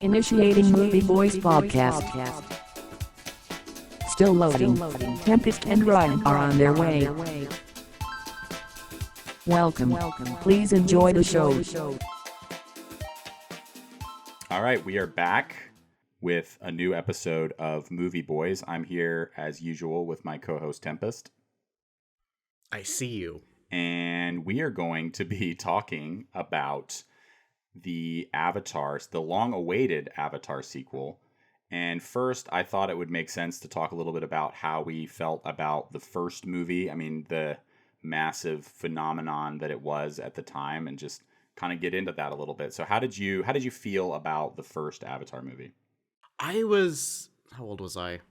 Initiating Movie Boys podcast. Still loading. Tempest and Ryan are on their way. Welcome. Please enjoy the show. All right, we are back with a new episode of Movie Boys. I'm here as usual with my co-host Tempest. I see you. And we are going to be talking about the long-awaited Avatar sequel. And first, I thought it would make sense to talk a little bit about how we felt about the first movie. I mean, the massive phenomenon that it was at the time, and just kind of get into that a little bit. So how did you feel about the first Avatar movie? How old was I?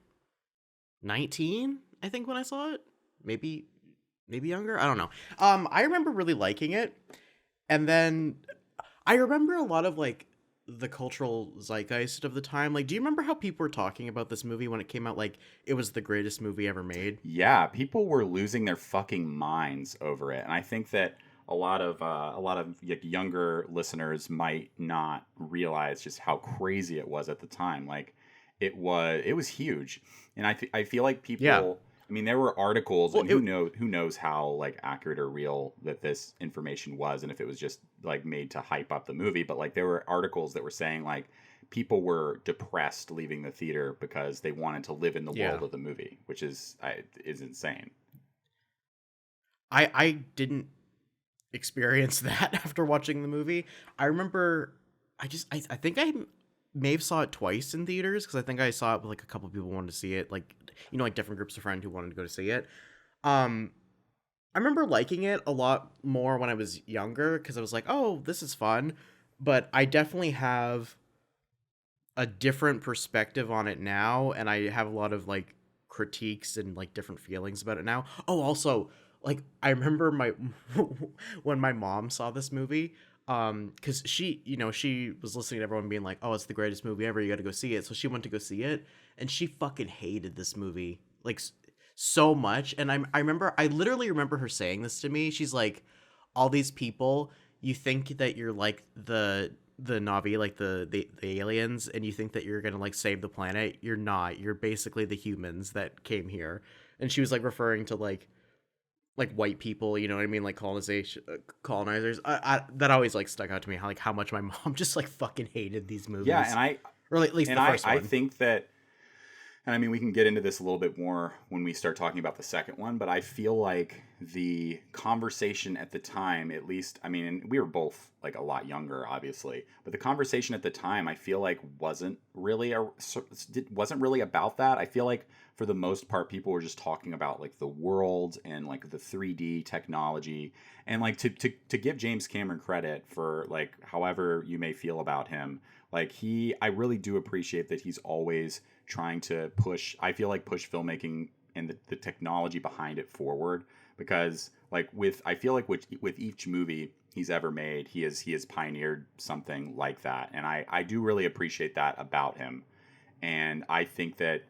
19, I think, when I saw it. Maybe younger. I don't know. I remember really liking it. And then I remember a lot of like the cultural zeitgeist of the time. Like, do you remember how people were talking about this movie when it came out? Like, it was the greatest movie ever made. Yeah, people were losing their fucking minds over it, and I think that a lot of younger listeners might not realize just how crazy it was at the time. Like, it was huge, and I feel like people. Yeah. I mean, there were articles, and who knows how like accurate or real that this information was, and if it was just like made to hype up the movie. But like, there were articles that were saying like people were depressed leaving the theater because they wanted to live in the world of the movie, which is insane. I didn't experience that after watching the movie. I remember I think I may have saw it twice in theaters, because I think I saw it with like a couple of people who wanted to see it, like, you know, like different groups of friends who wanted to go to see it. I remember liking it a lot more when I was younger, because I was like, oh, this is fun. But I definitely have a different perspective on it now, and I have a lot of like critiques and like different feelings about it now. Oh, also, like, I remember when my mom saw this movie, because she was listening to everyone being like, oh, it's the greatest movie ever, you gotta go see it. So she went to go see it, and she fucking hated this movie like so much. And I literally remember her saying this to me. She's like, all these people, you think that you're like the Na'vi, like the aliens, and you think that you're gonna like save the planet. You're not. You're basically the humans that came here. And she was like referring to like white people, you know what I mean, like colonizers. That always like stuck out to me, how much my mom just like fucking hated these movies. Yeah, and or at least the first one. I think that, and I mean, we can get into this a little bit more when we start talking about the second one, but I feel like the conversation at the time, at least, I mean, we were both like a lot younger, obviously, but the conversation at the time, I feel like wasn't really about that. I feel like for the most part, people were just talking about like the world and like the 3D technology, and like to give James Cameron credit for like however you may feel about him, like I really do appreciate that he's always trying to push filmmaking and the technology behind it forward, because like I feel like with each movie he's ever made, he has pioneered something like that, and I do really appreciate that about him. And I think that,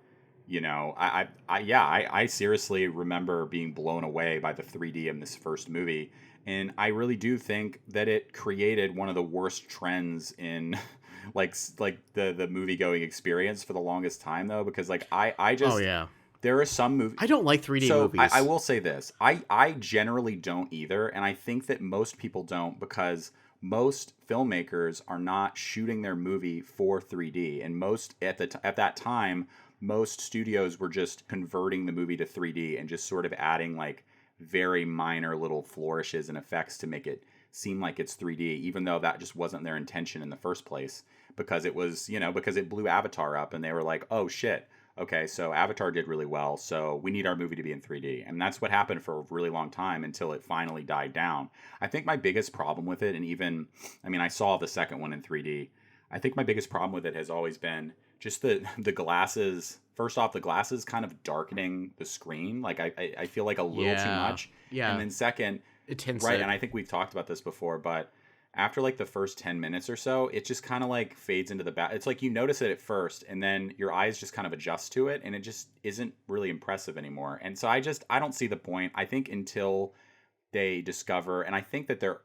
you know, I seriously remember being blown away by the 3D in this first movie, and I really do think that it created one of the worst trends in like the movie going experience for the longest time, though, because like I just, oh yeah, there are some movies I don't like 3D movies. I will say this, I generally don't either, and I think that most people don't, because most filmmakers are not shooting their movie for 3D, and most at that time, most studios were just converting the movie to 3D and just sort of adding like very minor little flourishes and effects to make it seem like it's 3D, even though that just wasn't their intention in the first place, because it was, you know, because it blew Avatar up and they were like, oh shit, okay, so Avatar did really well, so we need our movie to be in 3D. And that's what happened for a really long time until it finally died down. I think my biggest problem with it, and even, I mean, I saw the second one in 3D, I think my biggest problem with it has always been just the glasses. First off, the glasses kind of darkening the screen. Like, I feel like a little too much. Yeah. And then second, it tints right, it. and I think we've talked about this before, but after like the first 10 minutes or so, it just kind of like fades into the back. It's like you notice it at first, and then your eyes just kind of adjust to it, and it just isn't really impressive anymore. And so I don't see the point. I think until they discover, and I think that there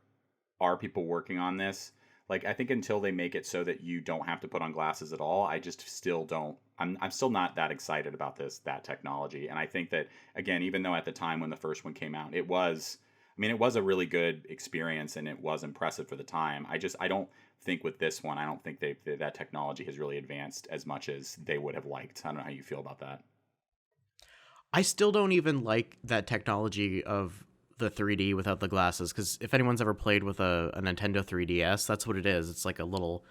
are people working on this, Like, I think until they make it so that you don't have to put on glasses at all, I just still don't. I'm still not that excited about that technology. And I think that, again, even though at the time when the first one came out, it was, I mean, it was a really good experience and it was impressive for the time. I don't think with this one, I don't think that technology has really advanced as much as they would have liked. I don't know how you feel about that. I still don't even like that technology of the 3D without the glasses, because if anyone's ever played with a Nintendo 3DS, that's what it is. It's like a little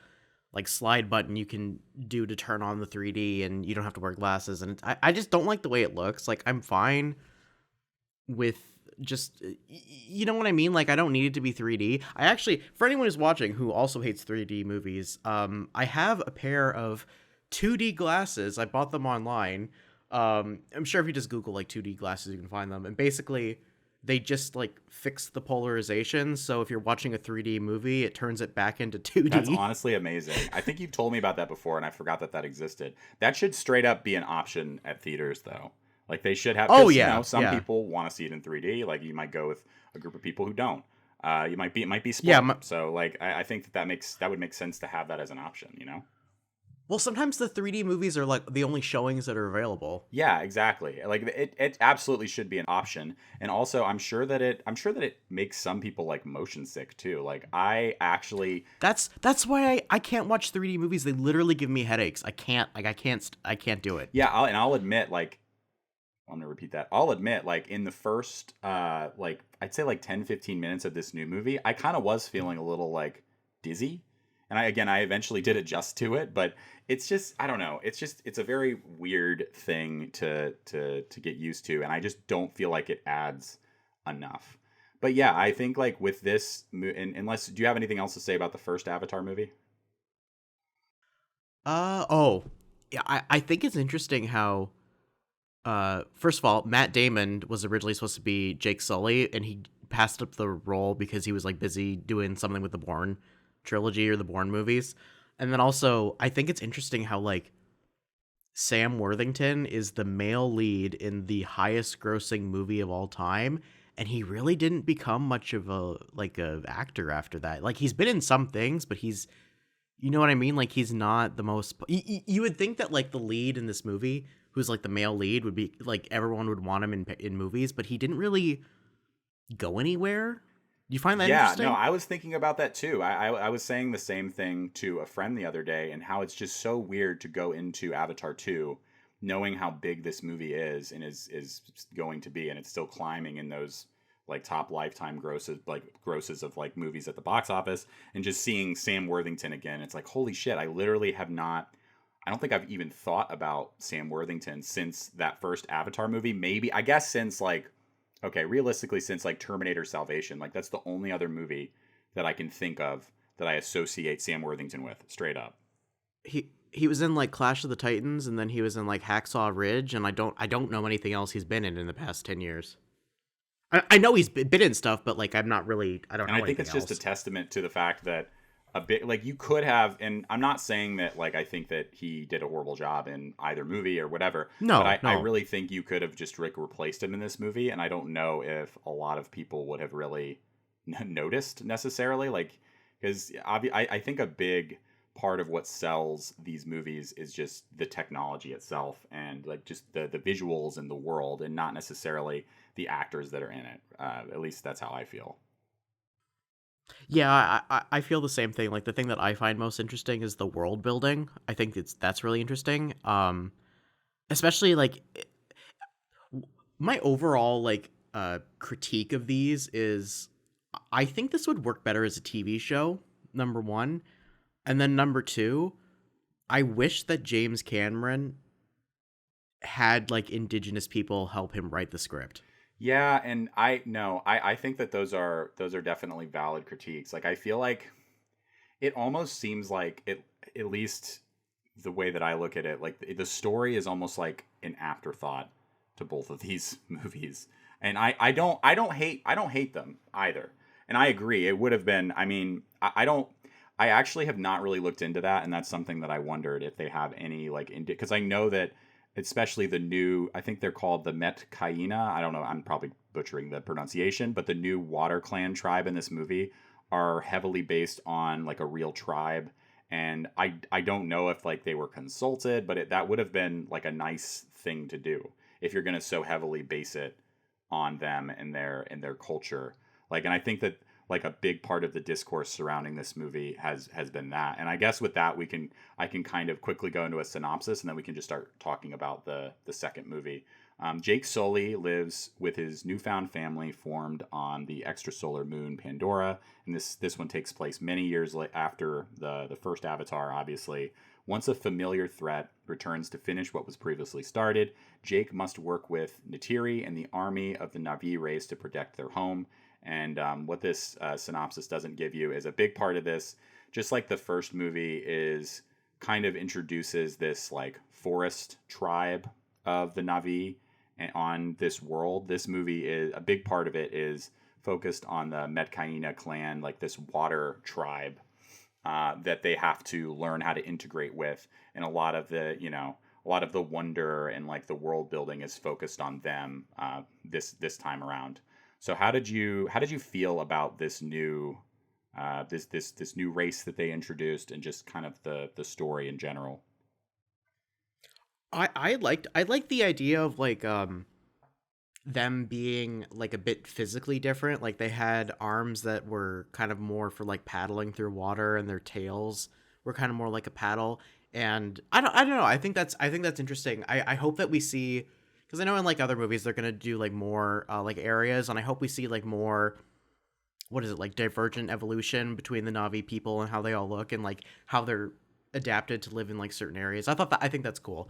like slide button you can do to turn on the 3D, and you don't have to wear glasses. And I just don't like the way it looks. Like, I'm fine with just, you know what I mean? Like, I don't need it to be 3D. I actually, for anyone who's watching who also hates 3D movies, I have a pair of 2D glasses. I bought them online. I'm sure if you just Google like 2D glasses, you can find them. And basically, they just like fix the polarization. So if you're watching a 3D movie, it turns it back into 2D. That's honestly amazing. I think you've told me about that before, and I forgot that existed. That should straight up be an option at theaters, though. Like, they should have. Oh yeah, you know, some people want to see it in 3D. Like, you might go with a group of people who don't. It might be split. Yeah, so like, I think that would make sense to have that as an option. You know. Well, sometimes the 3D movies are like the only showings that are available. Yeah, exactly. Like, it absolutely should be an option. And also, I'm sure that it makes some people like motion sick too. Like, I actually That's why I can't watch 3D movies. They literally give me headaches. I can't do it. Yeah, I'll admit, like, I'm gonna repeat that. I'll admit, like, in the first like, I'd say like 10-15 minutes of this new movie, I kind of was feeling a little like dizzy. And I eventually did adjust to it, but it's just, I don't know. It's a very weird thing to get used to, and I just don't feel like it adds enough. But yeah, I think like with this, unless, do you have anything else to say about the first Avatar movie? Yeah, I think it's interesting how, first of all, Matt Damon was originally supposed to be Jake Sully, and he passed up the role because he was like busy doing something with the Bourne trilogy or the Bourne movies. And then also, I think it's interesting how like Sam Worthington is the male lead in the highest grossing movie of all time, and he really didn't become much of a actor after that. Like, he's been in some things, but he's, you know what I mean? Like, he's not the most, you would think that like the lead in this movie, who's like the male lead, would be like, everyone would want him in movies, but he didn't really go anywhere. You find that interesting? Yeah, no, I was thinking about that too. I was saying the same thing to a friend the other day, and how it's just so weird to go into Avatar 2 knowing how big this movie is and is going to be, and it's still climbing in those like top lifetime grosses of like movies at the box office, and just seeing Sam Worthington again, it's like, holy shit, I literally have not, I don't think I've even thought about Sam Worthington since that first Avatar movie. Maybe, I guess, since like, okay, realistically, since like Terminator Salvation, like that's the only other movie that I can think of that I associate Sam Worthington with, straight up. He was in like Clash of the Titans, and then he was in like Hacksaw Ridge, and I don't know anything else he's been in the past 10 years. I know he's been in stuff, but like, I'm not really, I don't know. And I think it's just a testament to the fact that a bit, like, you could have, and I'm not saying that like I think that he did a horrible job in either movie or whatever. No, but I really think you could have just replaced him in this movie, and I don't know if a lot of people would have really noticed necessarily. Like, because I think a big part of what sells these movies is just the technology itself, and like just the visuals and the world, and not necessarily the actors that are in it. At least that's how I feel. Yeah, I feel the same thing. Like, the thing that I find most interesting is the world building. I think that's really interesting. Especially like, my overall like critique of these is, I think this would work better as a TV show, number one. And then number two, I wish that James Cameron had like indigenous people help him write the script. Yeah, and I think that those are definitely valid critiques. Like, I feel like it almost seems like it, at least the way that I look at it, like the story is almost like an afterthought to both of these movies. And I don't hate them either. And I agree, it would have been, I mean, I actually have not really looked into that, and that's something that I wondered if they have any like, because I know that especially the new, I think they're called the Met Kaina. I don't know, I'm probably butchering the pronunciation, but the new Water Clan tribe in this movie are heavily based on like a real tribe. And I don't know if like they were consulted, but that would have been like a nice thing to do if you're going to so heavily base it on them and their culture. Like, and I think that like a big part of the discourse surrounding this movie has been that. And I guess with that I can kind of quickly go into a synopsis, and then we can just start talking about the second movie. Jake Sully lives with his newfound family formed on the extrasolar moon Pandora, and this one takes place many years after the first Avatar, obviously. Once a familiar threat returns to finish what was previously started, Jake must work with Neytiri and the army of the Na'vi race to protect their home. And what this synopsis doesn't give you is a big part of this, just like the first movie, is kind of introduces this like forest tribe of the Na'vi on this world. This movie is a big part of it is focused on the Metkayina clan, like this water tribe that they have to learn how to integrate with, and a lot of the wonder and like the world building is focused on them this time around. So how did you feel about this new this new race that they introduced, and just kind of the story in general? I liked the idea of like them being like a bit physically different. Like they had arms that were kind of more for like paddling through water, and their tails were kind of more like a paddle. And I don't know. I think that's interesting. I hope that we see, because I know in like other movies they're gonna do like more like areas, and I hope we see like more, what is it, like divergent evolution between the Na'vi people and how they all look, and like how they're adapted to live in like certain areas. I think that's cool.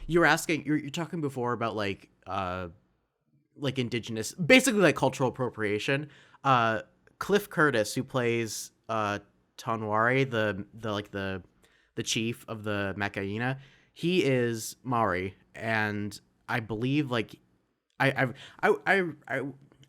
You were asking, you're talking before about like indigenous, basically like cultural appropriation. Cliff Curtis, who plays Tonwari, the chief of the Metkayina, he is Maori, and I believe like I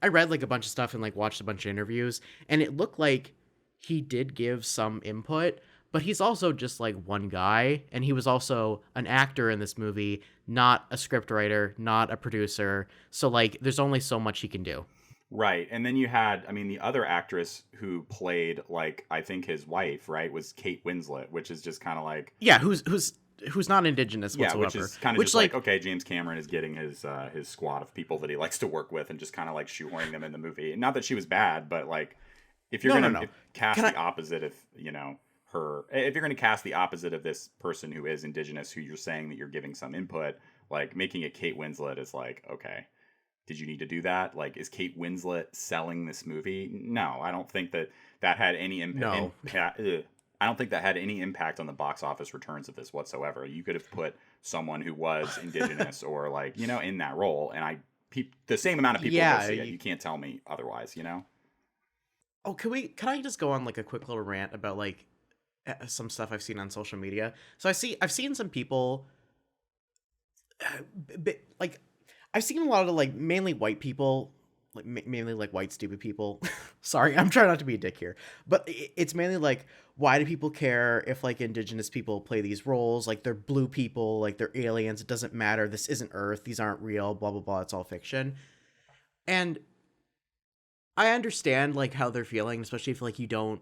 read like a bunch of stuff and like watched a bunch of interviews, and it looked like he did give some input, but he's also just like one guy, and he was also an actor in this movie, not a scriptwriter, not a producer. So like there's only so much he can do. Right. And then you had, I mean, the other actress who played like I think his wife, right, was Kate Winslet, which is just kind of like, yeah, who's not indigenous whatsoever. Yeah, which is kind of just like, okay, James Cameron is getting his squad of people that he likes to work with and just kind of like shoehorning them in the movie. Not that she was bad, but like if you're going to cast the opposite of, if you're going to cast the opposite of this person who is indigenous, who you're saying that you're giving some input, like making it Kate Winslet is like, okay, did you need to do that? Like, is Kate Winslet selling this movie? No, I don't think that had any impact. No. I don't think that had any impact on the box office returns of this whatsoever. You could have put someone who was indigenous or like, in that role, and the same amount of people will see it. You can't tell me otherwise, Oh, can I just go on like a quick little rant about like some stuff I've seen on social media? So I've seen some people like I've seen a lot of like mainly white people, like mainly like white stupid people. Sorry, I'm trying not to be a dick here, but it's mainly like, why do people care if like indigenous people play these roles? Like they're blue people, like they're aliens. It doesn't matter. This isn't Earth. These aren't real. Blah blah blah. It's all fiction. And I understand like how they're feeling, especially if like you don't,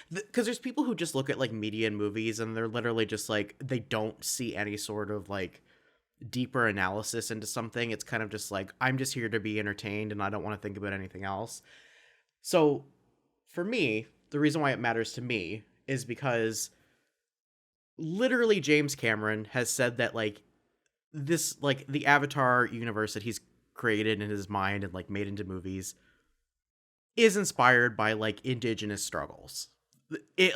because there's people who just look at like media and movies and they're literally just like, they don't see any sort of like deeper analysis into something. It's kind of just like, I'm just here to be entertained and I don't want to think about anything else. So for me, the reason why it matters to me is because literally James Cameron has said that like this, like the Avatar universe that he's created in his mind and like made into movies is inspired by like indigenous struggles,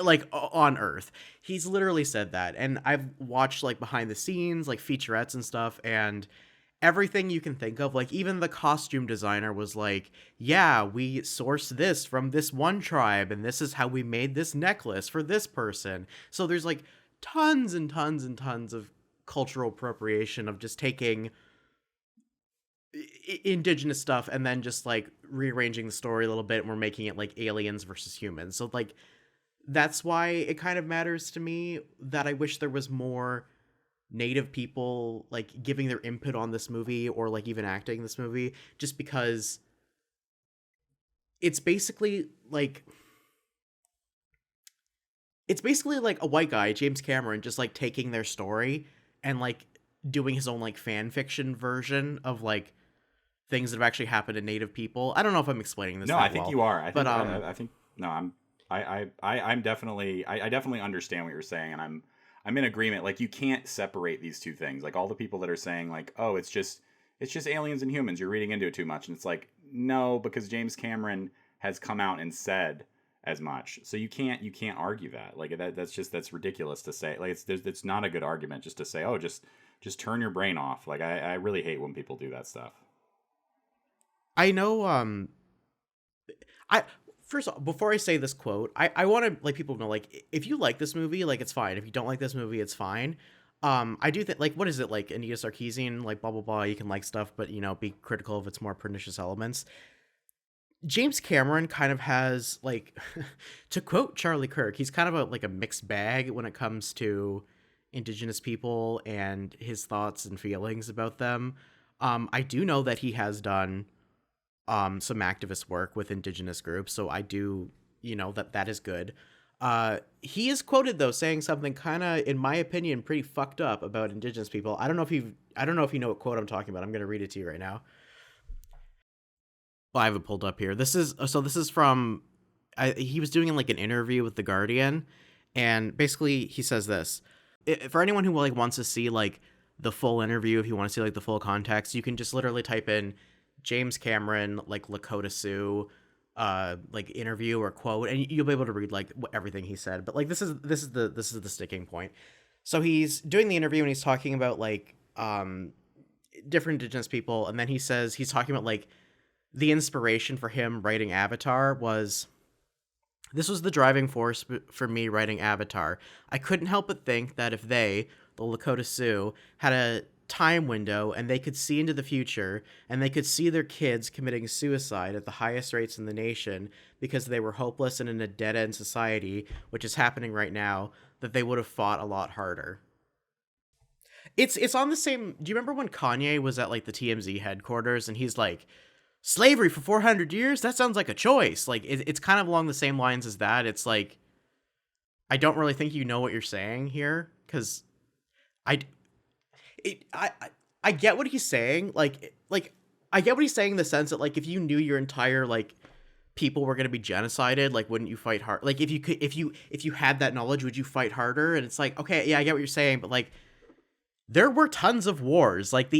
like on Earth. He's literally said that, and I've watched like behind the scenes like featurettes and stuff, and everything you can think of, like even the costume designer was like, yeah, we sourced this from this one tribe and this is how we made this necklace for this person. So there's like tons and tons and tons of cultural appropriation of just taking indigenous stuff and then just like rearranging the story a little bit, and we're making it like aliens versus humans. So like that's why it kind of matters to me that I wish there was more native people like giving their input on this movie, or like even acting this movie, just because it's basically like a white guy, James Cameron, just like taking their story and like doing his own like fan fiction version of like things that have actually happened to Native people. I don't know if I'm explaining this No, very I think well, you are. I but think I think no, I'm definitely I definitely understand what you're saying, and I'm in agreement. Like, you can't separate these two things. Like, all the people that are saying like, oh, it's just aliens and humans, you're reading into it too much, and it's like, no, because James Cameron has come out and said as much. So you can't argue that. Like, that's ridiculous to say. Like, it's not a good argument just to say, oh, just turn your brain off. Like, I really hate when people do that stuff. I know I first of all, before I say this quote, I want to let people know, like, if you like this movie, like, it's fine. If you don't like this movie, it's fine. I do think, like, what is it, like, Anita Sarkeesian, like, blah blah blah, you can like stuff, but, you know, be critical of its more pernicious elements. James Cameron kind of has, like, to quote Charlie Kirk, he's kind of like a mixed bag when it comes to Indigenous people and his thoughts and feelings about them. I do know that he has done some activist work with Indigenous groups, so I do, you know, that is good. He is quoted though saying something kind of, in my opinion, pretty fucked up about Indigenous people. I don't know if you know what quote I'm talking about. I'm gonna read it to you right now. Well, I have it pulled up here. This is from, he was doing like an interview with The Guardian, and basically he says this. For anyone who like wants to see like the full interview, if you want to see like the full context, you can just literally type in James Cameron like Lakota Sioux like interview or quote, and you'll be able to read like everything he said. But like this is the sticking point. So he's doing the interview and he's talking about like different Indigenous people, and then he says he's talking about like the inspiration for him writing Avatar was, this was the driving force for me writing Avatar. I couldn't help but think that if they, the Lakota Sioux, had a time window and they could see into the future and they could see their kids committing suicide at the highest rates in the nation because they were hopeless and in a dead-end society, which is happening right now, that they would have fought a lot harder. It's on the same... Do you remember when Kanye was at like the TMZ headquarters and he's like, slavery for 400 years? That sounds like a choice. Like, it's kind of along the same lines as that. It's like, I don't really think you know what you're saying here, because I get what he's saying. Like I get what he's saying in the sense that, like, if you knew your entire, like, people were going to be genocided, like, wouldn't you fight hard? Like, if you had that knowledge, would you fight harder? And it's like, okay, yeah, I get what you're saying, but like, there were tons of wars. Like,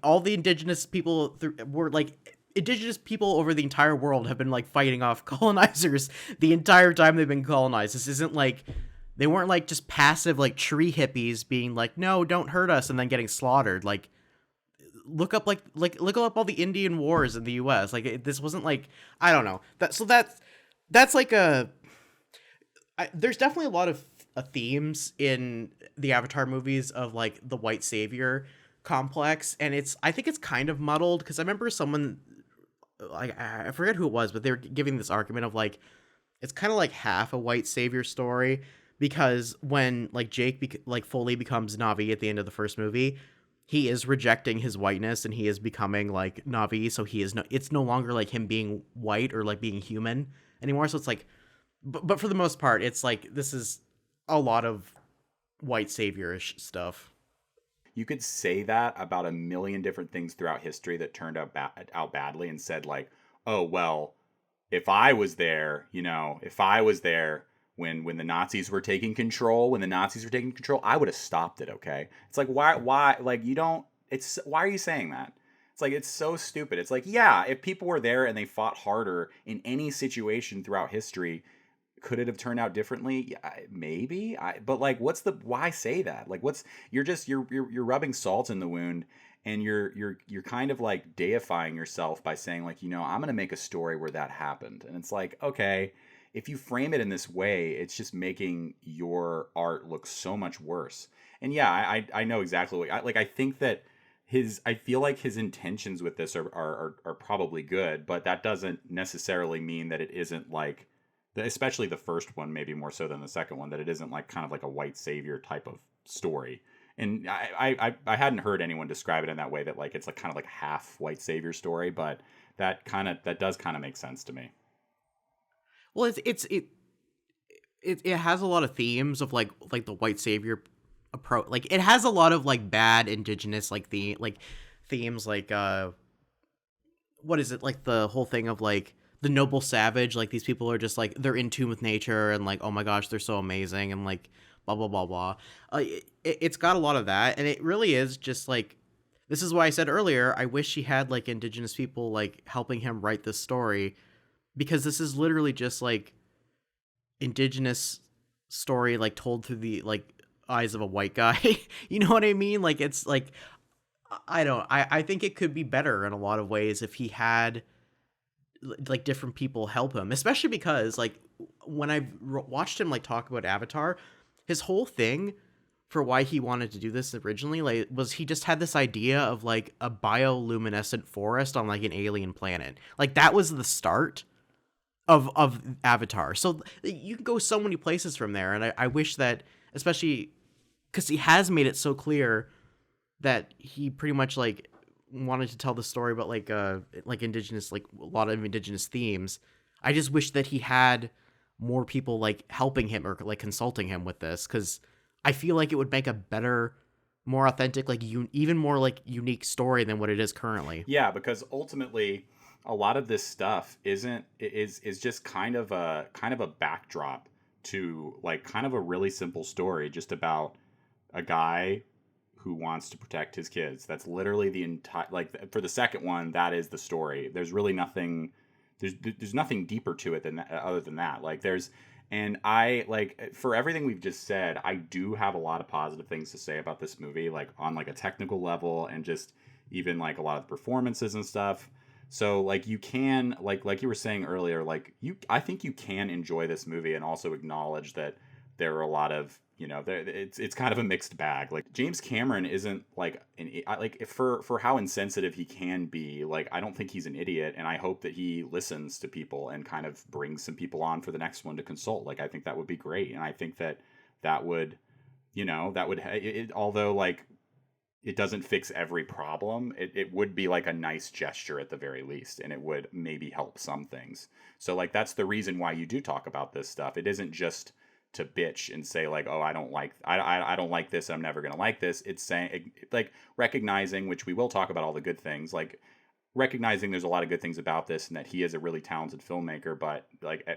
all the indigenous people were like, indigenous people over the entire world have been like fighting off colonizers the entire time they've been colonized. This isn't like, they weren't like just passive like tree hippies being like, no, don't hurt us, and then getting slaughtered. Like, look up look up all the Indian wars in the US. Like, this wasn't like, I don't know. That's like there's definitely a lot of themes in the Avatar movies of like the white savior complex, and I think it's kind of muddled, because I remember someone, like, I forget who it was, but they were giving this argument of like, it's kind of like half a white savior story, because when like Jake fully becomes Na'vi at the end of the first movie, he is rejecting his whiteness and he is becoming like Na'vi, so it's no longer like him being white or like being human anymore. So it's like, but for the most part, it's like, this is a lot of white savior-ish stuff. You could say that about a million different things throughout history that turned out badly, and said like, oh, well, if I was there, when the Nazis were taking control, I would have stopped it. Okay. It's like, why, like, why are you saying that? It's like, it's so stupid. It's like, yeah, if people were there and they fought harder in any situation throughout history, could it have turned out differently? Yeah, maybe. But like, why say that? Like, you're rubbing salt in the wound, and you're kind of like deifying yourself by saying like, I'm going to make a story where that happened. And it's like, okay, if you frame it in this way, it's just making your art look so much worse. And yeah, I know exactly what I think that I feel like his intentions with this are probably good, but that doesn't necessarily mean that it isn't like, especially the first one, maybe more so than the second one, that it isn't like kind of like a white savior type of story. And I hadn't heard anyone describe it in that way, that like it's like kind of like half white savior story, but that does kind of make sense to me. Well, it has a lot of themes of like the white savior approach. Like it has a lot of like bad indigenous themes like what is it, like the whole thing of like the noble savage, like these people are just like they're in tune with nature and like, oh my gosh, they're so amazing, and like blah blah blah blah. It's got a lot of that, and it really is just like, this is why I said earlier I wish he had like indigenous people like helping him write this story, because this is literally just like indigenous story like told through the like eyes of a white guy. You know what I mean? Like it's like, I think it could be better in a lot of ways if he had like different people help him, especially because like when I watched him like talk about Avatar, his whole thing for why he wanted to do this originally like was he just had this idea of like a bioluminescent forest on like an alien planet. Like that was the start of Avatar. So you can go so many places from there, and I wish that, especially because he has made it so clear that he pretty much like wanted to tell the story about like indigenous, like a lot of indigenous themes. I just wish that he had more people like helping him or like consulting him with this, because I feel like it would make a better, more authentic, like even more like unique story than what it is currently. Yeah, because ultimately a lot of this stuff is just kind of a backdrop to like kind of a really simple story just about a guy who wants to protect his kids. That's literally the entire, like for the second one, that is the story. There's really nothing, there's nothing deeper to it than that, other than that. Like there's, and I like, for everything we've just said, I do have a lot of positive things to say about this movie, like on like a technical level and just even like a lot of the performances and stuff. So like you can like you were saying earlier, like I think you can enjoy this movie and also acknowledge that there are a lot of, it's kind of a mixed bag. Like James Cameron isn't like like for how insensitive he can be. Like I don't think he's an idiot, and I hope that he listens to people and kind of brings some people on for the next one to consult. Like I think that would be great, and I think that would, although like it doesn't fix every problem, it would be like a nice gesture at the very least, and it would maybe help some things. So like that's the reason why you do talk about this stuff. It isn't just to bitch and say like, oh, I don't like this, I'm never gonna like this. It's saying like recognizing, which we will talk about all the good things, like recognizing there's a lot of good things about this and that he is a really talented filmmaker, but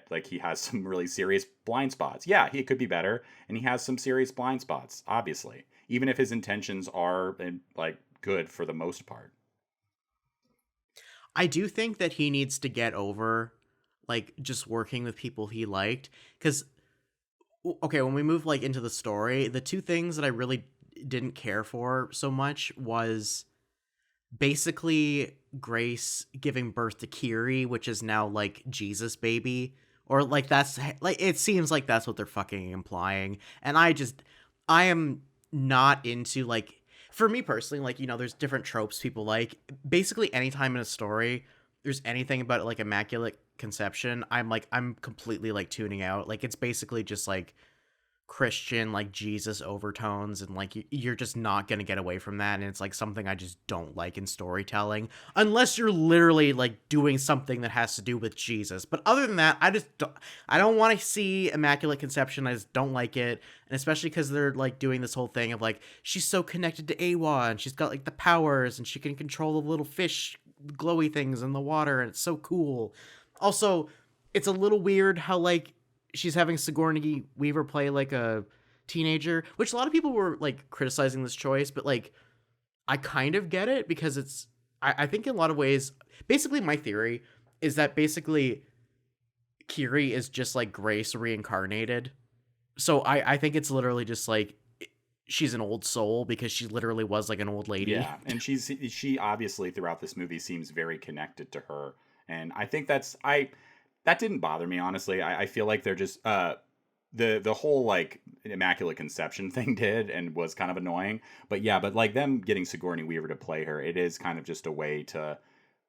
like he has some really serious blind spots. Yeah, he could be better, and he has some serious blind spots, obviously, even if his intentions are like good for the most part. I do think that he needs to get over like just working with people he liked, because okay, when we move like into the story, the two things that I really didn't care for so much was basically Grace giving birth to Kiri, which is now like Jesus baby, or like that's like, it seems like that's what they're fucking implying, and I am not into like, for me personally, like, there's different tropes people like. Basically anytime in a story there's anything about like immaculate conception, I'm completely like tuning out. Like it's basically just like Christian like Jesus overtones, and like you're just not gonna get away from that, and it's like something I just don't like in storytelling unless you're literally like doing something that has to do with Jesus. But other than that, I don't want to see immaculate conception. I just don't like it, and especially because they're like doing this whole thing of like she's so connected to Awa and she's got like the powers and she can control the little fish glowy things in the water, and it's so cool. Also, it's a little weird how like she's having Sigourney Weaver play like a teenager, which a lot of people were like criticizing this choice, but like I kind of get it, because it's I think in a lot of ways, basically my theory is that basically Kiri is just like Grace reincarnated. So I think it's literally just like she's an old soul because she literally was like an old lady. Yeah, and she obviously throughout this movie seems very connected to her, and I think that didn't bother me, honestly. I feel like they're just the whole like immaculate conception thing did and was kind of annoying. But like them getting Sigourney Weaver to play her, it is kind of just a way to,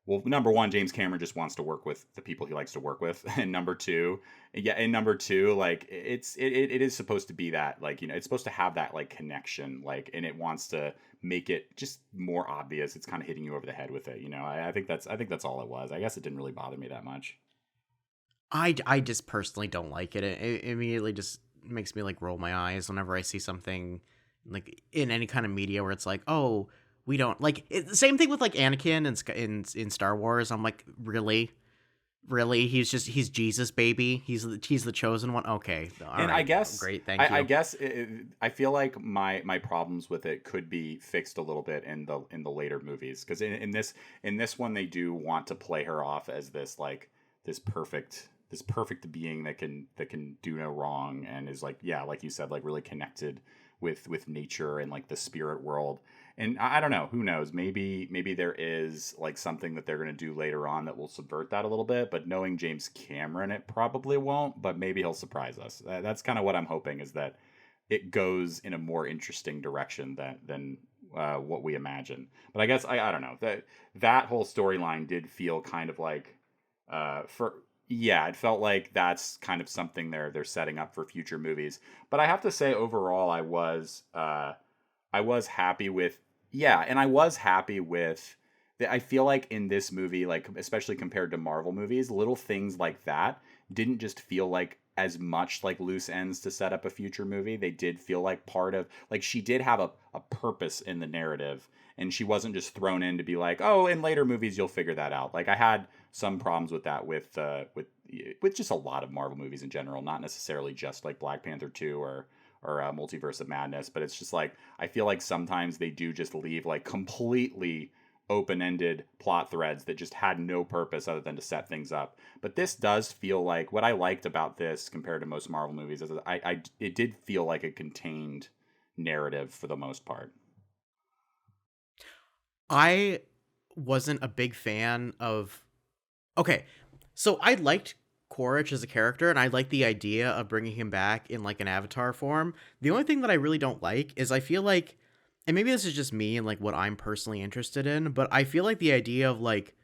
well, number one, James Cameron just wants to work with the people he likes to work with, and number two, like it is supposed to be that, like, it's supposed to have that like connection, like, and it wants to make it just more obvious. It's kind of hitting you over the head with it, I think that's all it was. I guess it didn't really bother me that much. I just personally don't like it. It immediately just makes me like roll my eyes whenever I see something like in any kind of media where it's like, oh, we don't like it, same thing with like Anakin in Star Wars. I'm like, really, he's Jesus, baby. He's the chosen one. Okay, all And I right, guess great, thank I you. guess I feel like my problems with it could be fixed a little bit in the later movies, because in this one they do want to play her off as this like this perfect being that can do no wrong, and is like, yeah, like you said, like really connected with nature and like the spirit world. And I don't know, who knows, maybe there is like something that they're going to do later on that will subvert that a little bit, but knowing James Cameron, it probably won't, but maybe he'll surprise us. That's kind of what I'm hoping, is that it goes in a more interesting direction than what we imagine. But I guess I don't know, that whole storyline did feel kind of like for yeah, it felt like that's kind of something they're setting up for future movies. But I have to say, overall, I was happy with, yeah, and I was happy with I feel like in this movie, like especially compared to Marvel movies, little things like that didn't just feel like as much like loose ends to set up a future movie. They did feel like part of, like, she did have a purpose in the narrative, and she wasn't just thrown in to be like, oh, in later movies you'll figure that out. Like, I had some problems with that with just a lot of Marvel movies in general, not necessarily just like Black Panther 2 or Multiverse of Madness, but it's just like, I feel like sometimes they do just leave like completely open-ended plot threads that just had no purpose other than to set things up. But this does feel like, what I liked about this compared to most Marvel movies is it did feel like a contained narrative for the most part. I wasn't a big fan of. Okay, so I liked Quaritch as a character, and I like the idea of bringing him back in like an avatar form. The only thing that I really don't like is I feel like, and maybe this is just me and like what I'm personally interested in, but I feel like the idea of like,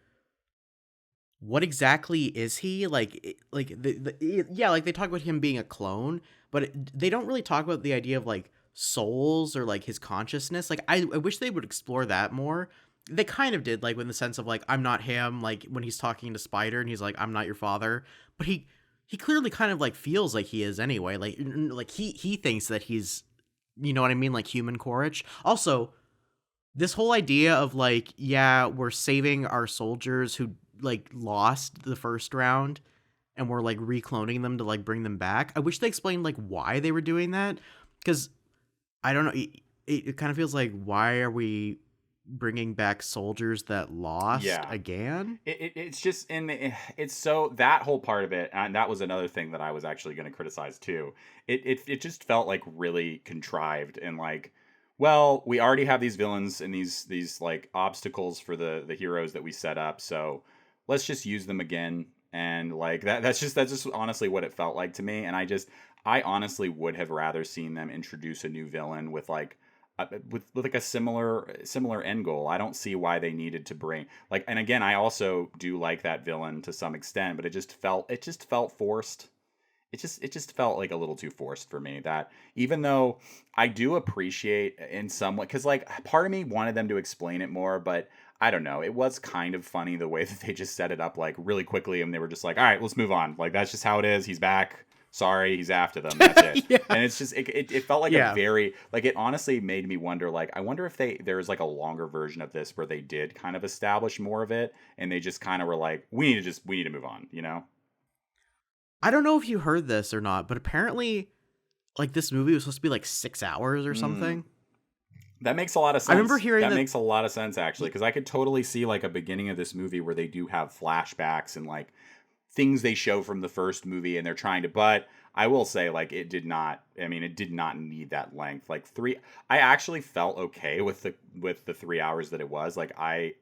what exactly is he like yeah, like they talk about him being a clone, but they don't really talk about the idea of like souls or like his consciousness. Like I wish they would explore that more. They kind of did, like in the sense of like, I'm not him, like when he's talking to Spider and he's like, I'm not your father, but he clearly kind of like feels like he is anyway. Like he thinks that he's, you know what I mean, like human Quaritch. Also, this whole idea of like, yeah, we're saving our soldiers who like lost the first round and we're like recloning them to like bring them back. I wish they explained like why they were doing that, because I don't know, it kind of feels like, why are we bringing back soldiers that lost Yeah. again? It's just it's so, that whole part of it, and that was another thing that I was actually going to criticize too. It just felt like really contrived, and like, well, we already have these villains and these like obstacles for the heroes that we set up, so let's just use them again. And like that's just honestly what it felt like to me. And I honestly would have rather seen them introduce a new villain with like with like a similar end goal. I don't see why they needed to bring like, and again, I also do like that villain to some extent, but it just felt forced. It just felt like a little too forced for me. That, even though I do appreciate in some way, because like part of me wanted them to explain it more, but I don't know. It was kind of funny the way that they just set it up like really quickly, and they were just like, all right, let's move on. Like, that's just how it is. He's back. Sorry, he's after them. That's it. Yeah. And it's just it felt like Yeah. a very, like, it honestly made me wonder, like, I wonder if there's like a longer version of this where they did kind of establish more of it, and they just kind of were like, we need to move on, you know? I don't know if you heard this or not, but apparently like this movie was supposed to be like 6 hours or Mm. something. That makes a lot of sense. I remember hearing that that. makes a lot of sense, actually, because I could totally see like a beginning of this movie where they do have flashbacks and like things they show from the first movie, and they're trying to. But I will say, like, it did not. I mean, it did not need that length. Like three, I actually felt okay with the 3 hours that it was. Like, I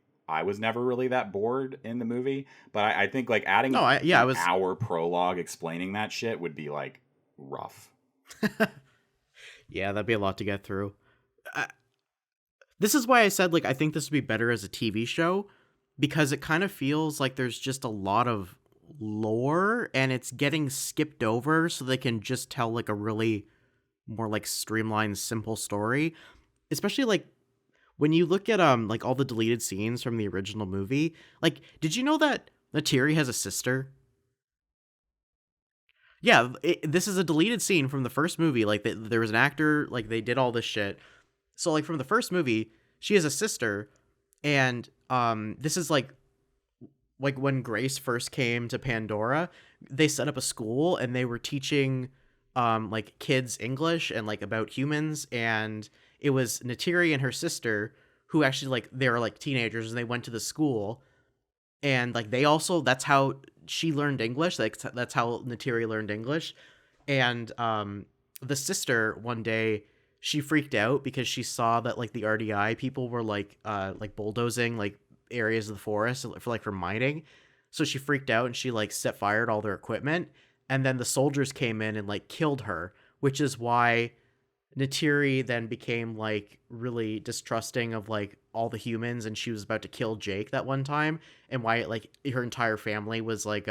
was never really that bored in the movie, but I think like adding No, I an was. hour prologue explaining that shit would be like rough. Yeah, that'd be a lot to get through. This is why I said like I think this would be better as a TV show, because it kind of feels like there's just a lot of lore and it's getting skipped over so they can just tell like a really more like streamlined simple story. Especially like when you look at like all the deleted scenes from the original movie, like did you know that Natiri has a sister? Yeah, this is a deleted scene from the first movie. Like, there was an actor, like, they did all this shit. So, like, from the first movie, she has a sister, and this is like when Grace first came to Pandora, they set up a school and they were teaching like kids English and like about humans, and it was Natiri and her sister who actually, like, they were like teenagers and they went to the school, and like they also, that's how she learned English, like that's how Natiri learned English. And the sister, one day, she freaked out because she saw that like the RDI people were like bulldozing like areas of the forest for mining. So she freaked out and she like set fire to all their equipment, and then the soldiers came in and like killed her, which is why Natiri then became like really distrusting of like all the humans, and she was about to kill Jake that one time, and why like her entire family was like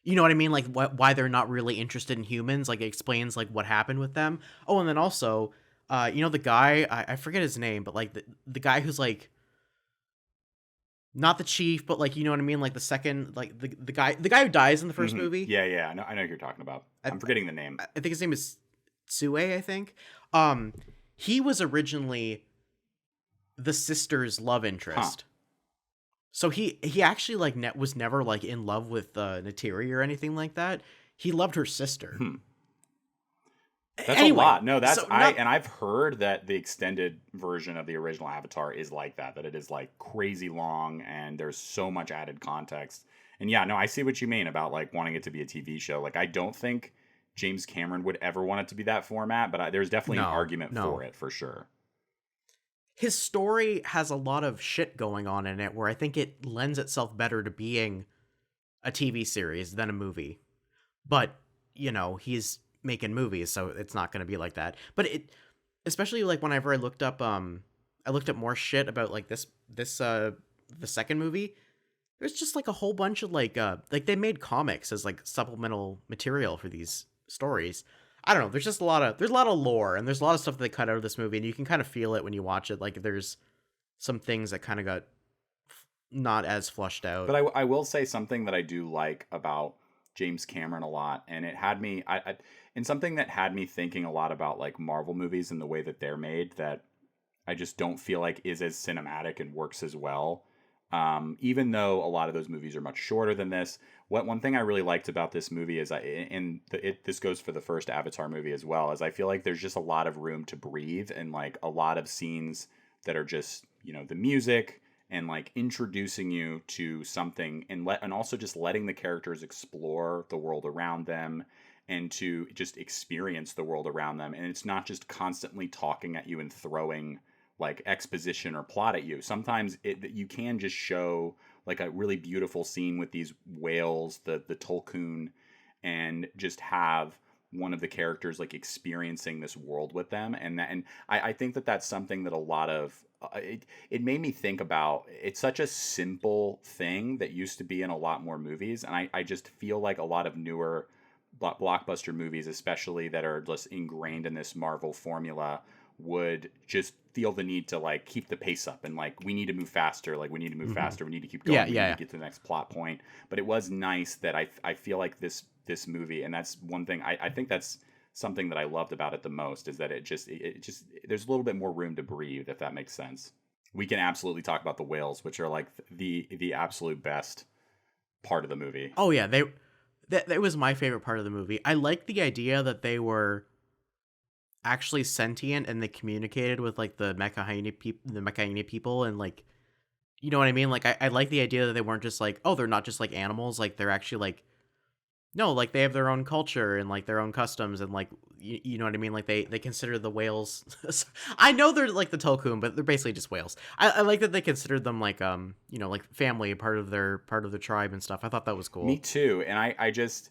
you know what I mean, like why they're not really interested in humans. Like, it explains like what happened with them. Oh, and then also you know, the guy, I forget his name, but like the guy who's like not the chief, but like, you know what I mean, like the second, like the guy who dies in the 1st movie. Yeah, I know who you're talking about. I'm forgetting the name. I think his name is Sue, I think. He was originally the sister's love interest. So he actually like was never like in love with Natiri or anything like that. He loved her sister. That's anyway, a lot. No, that's and I've heard that the extended version of the original Avatar is like that it is like crazy long and there's so much added context. And yeah, no, I see what you mean about like wanting it to be a TV show. Like, I don't think James Cameron would ever want it to be that format, but there's definitely an argument for it, for sure. His story has a lot of shit going on in it where I think it lends itself better to being a TV series than a movie. But, you know, he's making movies, so it's not going to be like that. But it, especially like whenever I looked up more shit about like the second movie, there's just like a whole bunch of like they made comics as like supplemental material for these stories. I don't know. There's just a lot of lore, and there's a lot of stuff that they cut out of this movie, and you can kind of feel it when you watch it. Like, there's some things that kind of got not as flushed out. But I will say something that I do like about James Cameron a lot, and it had me and something that had me thinking a lot about like Marvel movies and the way that they're made, that I just don't feel like is as cinematic and works as well. Even though a lot of those movies are much shorter than this. One thing I really liked about this movie is this goes for the first Avatar movie as well, is I feel like there's just a lot of room to breathe, and like a lot of scenes that are just, you know, the music and like introducing you to something, and also just letting the characters explore the world around them and to just experience the world around them. And it's not just constantly talking at you and throwing like exposition or plot at you. Sometimes you can just show like a really beautiful scene with these whales, the Tulkun, and just have one of the characters like experiencing this world with them. And I think that that's something that a lot of it made me think about. It's such a simple thing that used to be in a lot more movies, and I just feel like a lot of newer blockbuster movies, especially that are just ingrained in this Marvel formula, would just feel the need to like keep the pace up, and like we need to move faster, we need to keep going, we need to get to the next plot point. But it was nice that I feel like this movie, and that's one thing I think that's something that I loved about it the most, is that it just there's a little bit more room to breathe, if that makes sense. We can absolutely talk about the whales, which are like the absolute best part of the movie. Oh yeah, that was my favorite part of the movie. I liked the idea that they were actually sentient and they communicated with like the Mekaini people, and like, you know what I mean? Like, I like the idea that they weren't just like, oh, they're not just like animals, like they're actually like, no, like they have their own culture and like their own customs, and like you know what I mean? Like they consider the whales I know they're like the Tulkun, but they're basically just whales. I like that they considered them like you know, like family, part of their tribe and stuff. I thought that was cool. Me too. And I just,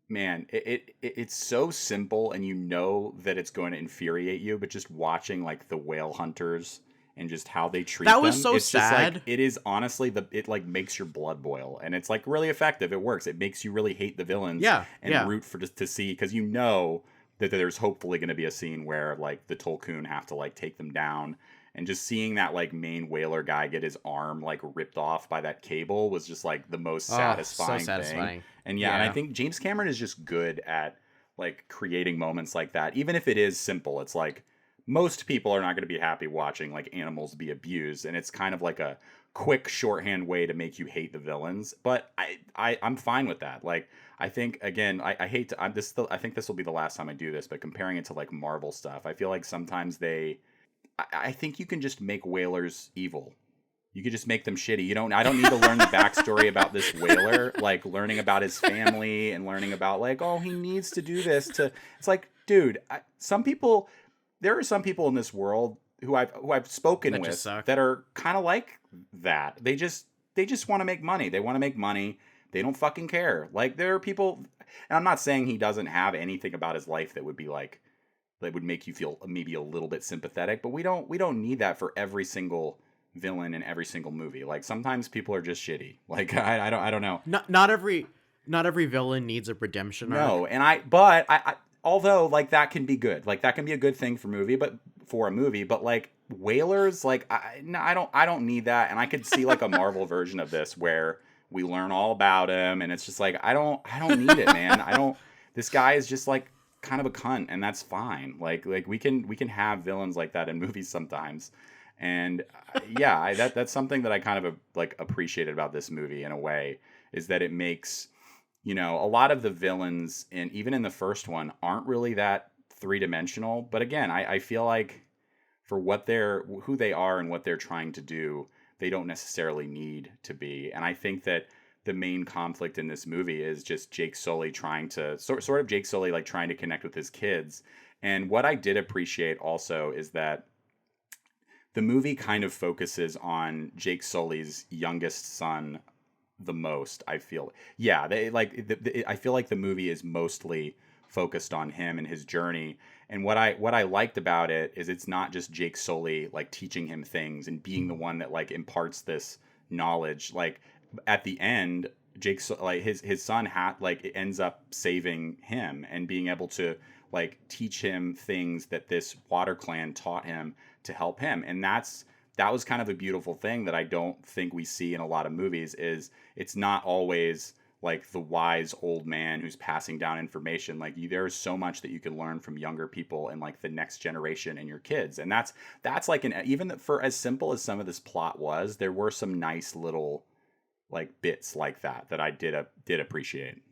man, it's so simple, and you know that it's going to infuriate you, but just watching like the whale hunters and just how they treat them. That was so it's sad. Just, like, it is honestly it like makes your blood boil, and it's like really effective. It works. It makes you really hate the villains. Root for to see, because you know that there's hopefully going to be a scene where like the Tulkun have to like take them down, And just seeing that like main whaler guy get his arm like ripped off by that cable was just like the most satisfying thing. And and I think James Cameron is just good at like creating moments like that. Even if it is simple, it's like most people are not going to be happy watching like animals be abused, and it's kind of like a quick shorthand way to make you hate the villains. But I'm fine with that. Like I think again, I hate to I think this will be the last time I do this, but comparing it to like Marvel stuff, I feel like sometimes I think you can just make whalers evil. You could just make them shitty. I don't need to learn the backstory about this whaler, like learning about his family and learning about like, oh, he needs to do this to. It's like, dude, there are some people in this world who I've spoken with that are kind of like that. They just want to make money. They want to make money. They don't fucking care. Like there are people, and I'm not saying he doesn't have anything about his life that would be like, that would make you feel maybe a little bit sympathetic, but we don't need that for every single villain in every single movie. Like sometimes people are just shitty. Like I don't know. Not every villain needs a redemption arc. No, and I although like that can be good. Like that can be a good thing for a movie, but like whalers, like I don't need that. And I could see like a Marvel version of this where we learn all about him and it's just like I don't need it, man. This guy is just like kind of a cunt, and that's fine. Like we can have villains like that in movies sometimes. And that's something that I kind of like appreciated about this movie in a way, is that it makes, a lot of the villains even in the first one aren't really that three-dimensional. But again, I feel like for who they are and what they're trying to do, they don't necessarily need to be. And I think that the main conflict in this movie is just Jake Sully trying to sort of Jake Sully like trying to connect with his kids. And what I did appreciate also is that the movie kind of focuses on Jake Sully's youngest son the most. I feel, I feel like the movie is mostly focused on him and his journey. And what I liked about it is it's not just Jake Sully like teaching him things and being the one that like imparts this knowledge. Like at the end, Jake's like his son it ends up saving him and being able to like teach him things that this water clan taught him to help him. And that was kind of a beautiful thing that I don't think we see in a lot of movies. Is it's not always like the wise old man who's passing down information. Like there's so much that you can learn from younger people and like the next generation and your kids. And that's like even for as simple as some of this plot was, there were some nice little like bits like that I did appreciate.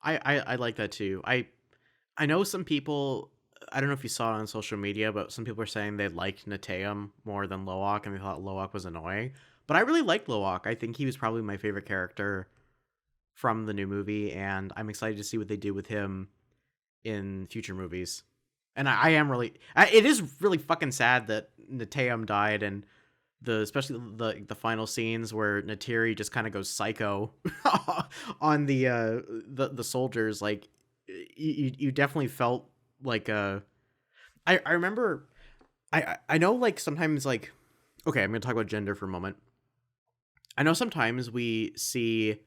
I like that too. I know some people, I don't know if you saw it on social media, but some people are saying they liked Nateum more than Loak and they thought Loak was annoying. But I really liked Loak. I think he was probably my favorite character from the new movie, and I'm excited to see what they do with him in future movies. And it is really fucking sad that Nateum died, and especially the final scenes where Natiri just kind of goes psycho on the soldiers. Like you definitely felt like I remember I know like sometimes like, okay, I'm gonna talk about gender for a moment. I know sometimes we see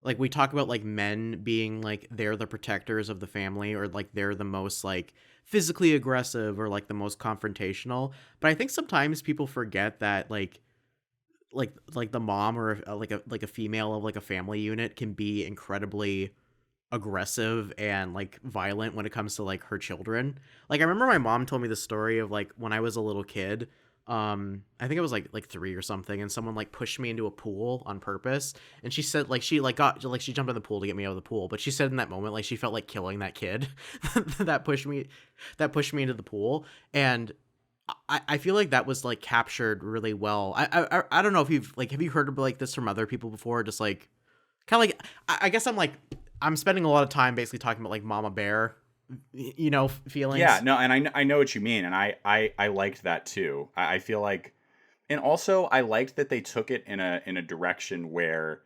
like we talk about like men being like they're the protectors of the family, or like they're the most like physically aggressive or like the most confrontational. But I think sometimes people forget that like the mom or like a female of like a family unit can be incredibly aggressive and like violent when it comes to like her children. Like I remember my mom told me the story of like when I was a little kid. I think I was like 3 or something, and someone like pushed me into a pool on purpose, and she said like she jumped in the pool to get me out of the pool, but she said in that moment like she felt like killing that kid that pushed me into the pool. And I feel like that was like captured really well. I don't know if have you heard of like this from other people before? Just like kind of like I guess I'm spending a lot of time basically talking about like Mama Bear, feelings. Yeah, no, and I know what you mean, and I liked that too. I feel like, and also I liked that they took it in a direction where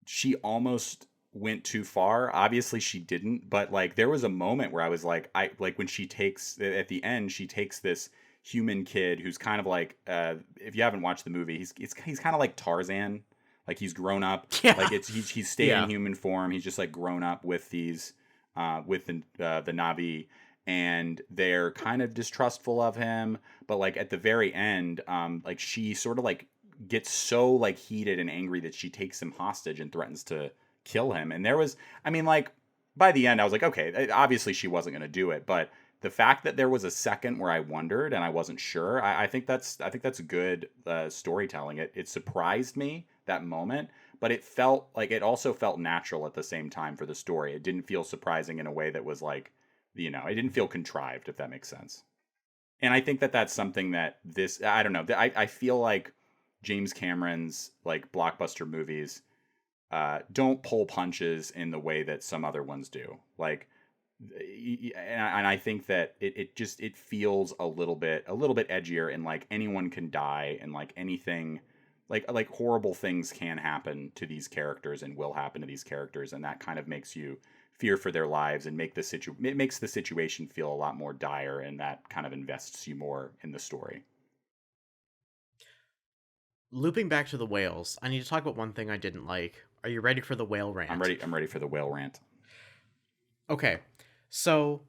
she almost went too far. Obviously she didn't, but like there was a moment where I was like, when she takes at the end, she takes this human kid who's kind of like, if you haven't watched the movie, he's kind of like Tarzan. Like he's grown up. Yeah. Like he's stayed in human form. He's just like grown up with these with the Na'vi, and they're kind of distrustful of him. But like at the very end, like she sort of like gets so like heated and angry that she takes him hostage and threatens to kill him. And there was, I mean, like by the end, I was like, okay, obviously she wasn't going to do it, but the fact that there was a second where I wondered and I wasn't sure, I think that's good storytelling. It surprised me that moment, but it felt like it also felt natural at the same time for the story. It didn't feel surprising in a way that was like, it didn't feel contrived, if that makes sense. And I think that that's something that I don't know. I feel like James Cameron's like blockbuster movies don't pull punches in the way that some other ones do. Like, and I think that it feels a little bit edgier, and like anyone can die, and like anything, like horrible things can happen to these characters and will happen to these characters, and that kind of makes you fear for their lives and it makes the situation feel a lot more dire, and that kind of invests you more in the story. Looping back to the whales, I need to talk about one thing I didn't like. Are you ready for the whale rant? I'm ready for the whale rant. Okay. So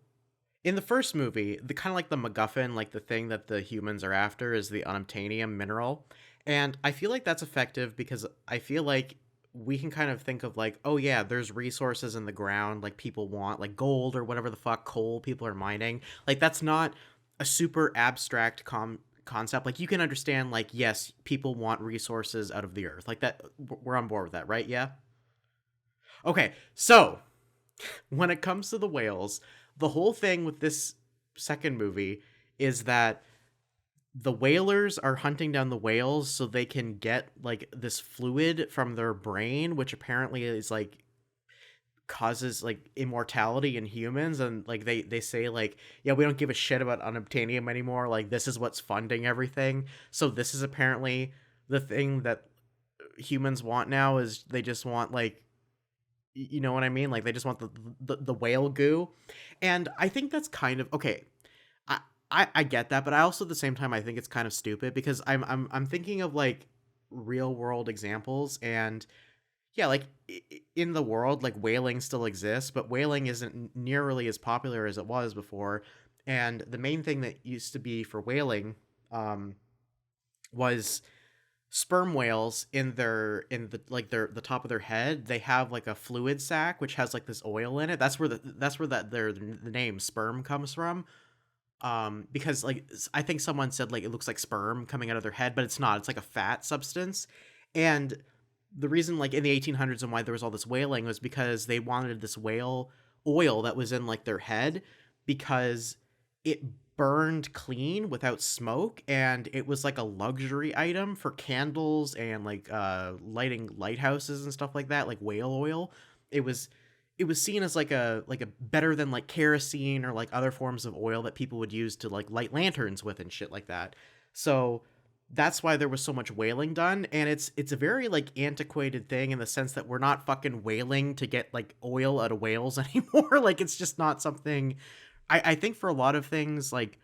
in the first movie, the kind of like the MacGuffin, like the thing that the humans are after is the unobtainium mineral. And I feel like that's effective because I feel like we can kind of think of like, oh yeah, there's resources in the ground like people want, like gold or whatever the fuck, coal people are mining. Like that's not a super abstract concept. Like you can understand like, yes, people want resources out of the earth. Like that, we're on board with that, right? Yeah? Okay, so when it comes to the whales, the whole thing with this second movie is that the whalers are hunting down the whales so they can get like this fluid from their brain, which apparently is like causes like immortality in humans. And like they say like, yeah, we don't give a shit about unobtainium anymore, like this is what's funding everything. So this is apparently the thing that humans want now, is they just want like, you know what I mean, like they just want the whale goo. And I think that's kind of okay. I get that, but I also at the same time I think it's kind of stupid because I'm thinking of like real world examples, and yeah, like in the world, like whaling still exists, but whaling isn't nearly as popular as it was before. And the main thing that used to be for whaling was sperm whales the top of their head. They have like a fluid sac which has like this oil in it. That's where the name sperm comes from. Because like I think someone said like it looks like sperm coming out of their head, but it's not. It's like a fat substance. And the reason like in the 1800s and why there was all this whaling was because they wanted this whale oil that was in like their head, because it burned clean without smoke, and it was like a luxury item for candles and like lighting lighthouses and stuff like that. Like whale oil, it was seen as like a better than like kerosene or like other forms of oil that people would use to like light lanterns with and shit like that. So that's why there was so much whaling done. And it's a very like antiquated thing in the sense that we're not fucking whaling to get like oil out of whales anymore. Like it's just not something. I think for a lot of things, like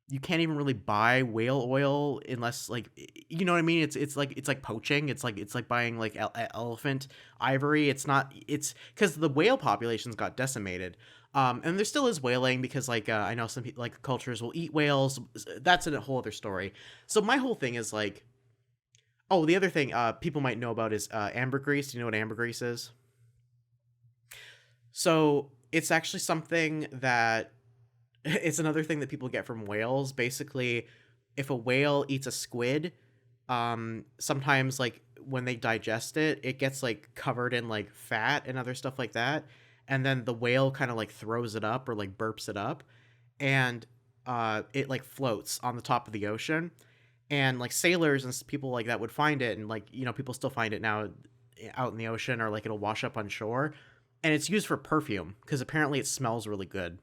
you can't even really buy whale oil unless like, you know what I mean. It's like poaching. It's like buying like elephant ivory. It's because the whale populations got decimated. And there still is whaling because like I know some people, like cultures will eat whales. That's a whole other story. So my whole thing is like, oh, the other thing people might know about is ambergris. Do you know what ambergris is? So it's actually something that it's another thing that people get from whales. Basically, if a whale eats a squid, sometimes like when they digest it, it gets like covered in like fat and other stuff like that. And then the whale kind of like throws it up or like burps it up, and it like floats on the top of the ocean. And like sailors and people like that would find it, and like, you know, people still find it now out in the ocean, or like it'll wash up on shore. And it's used for perfume because apparently it smells really good.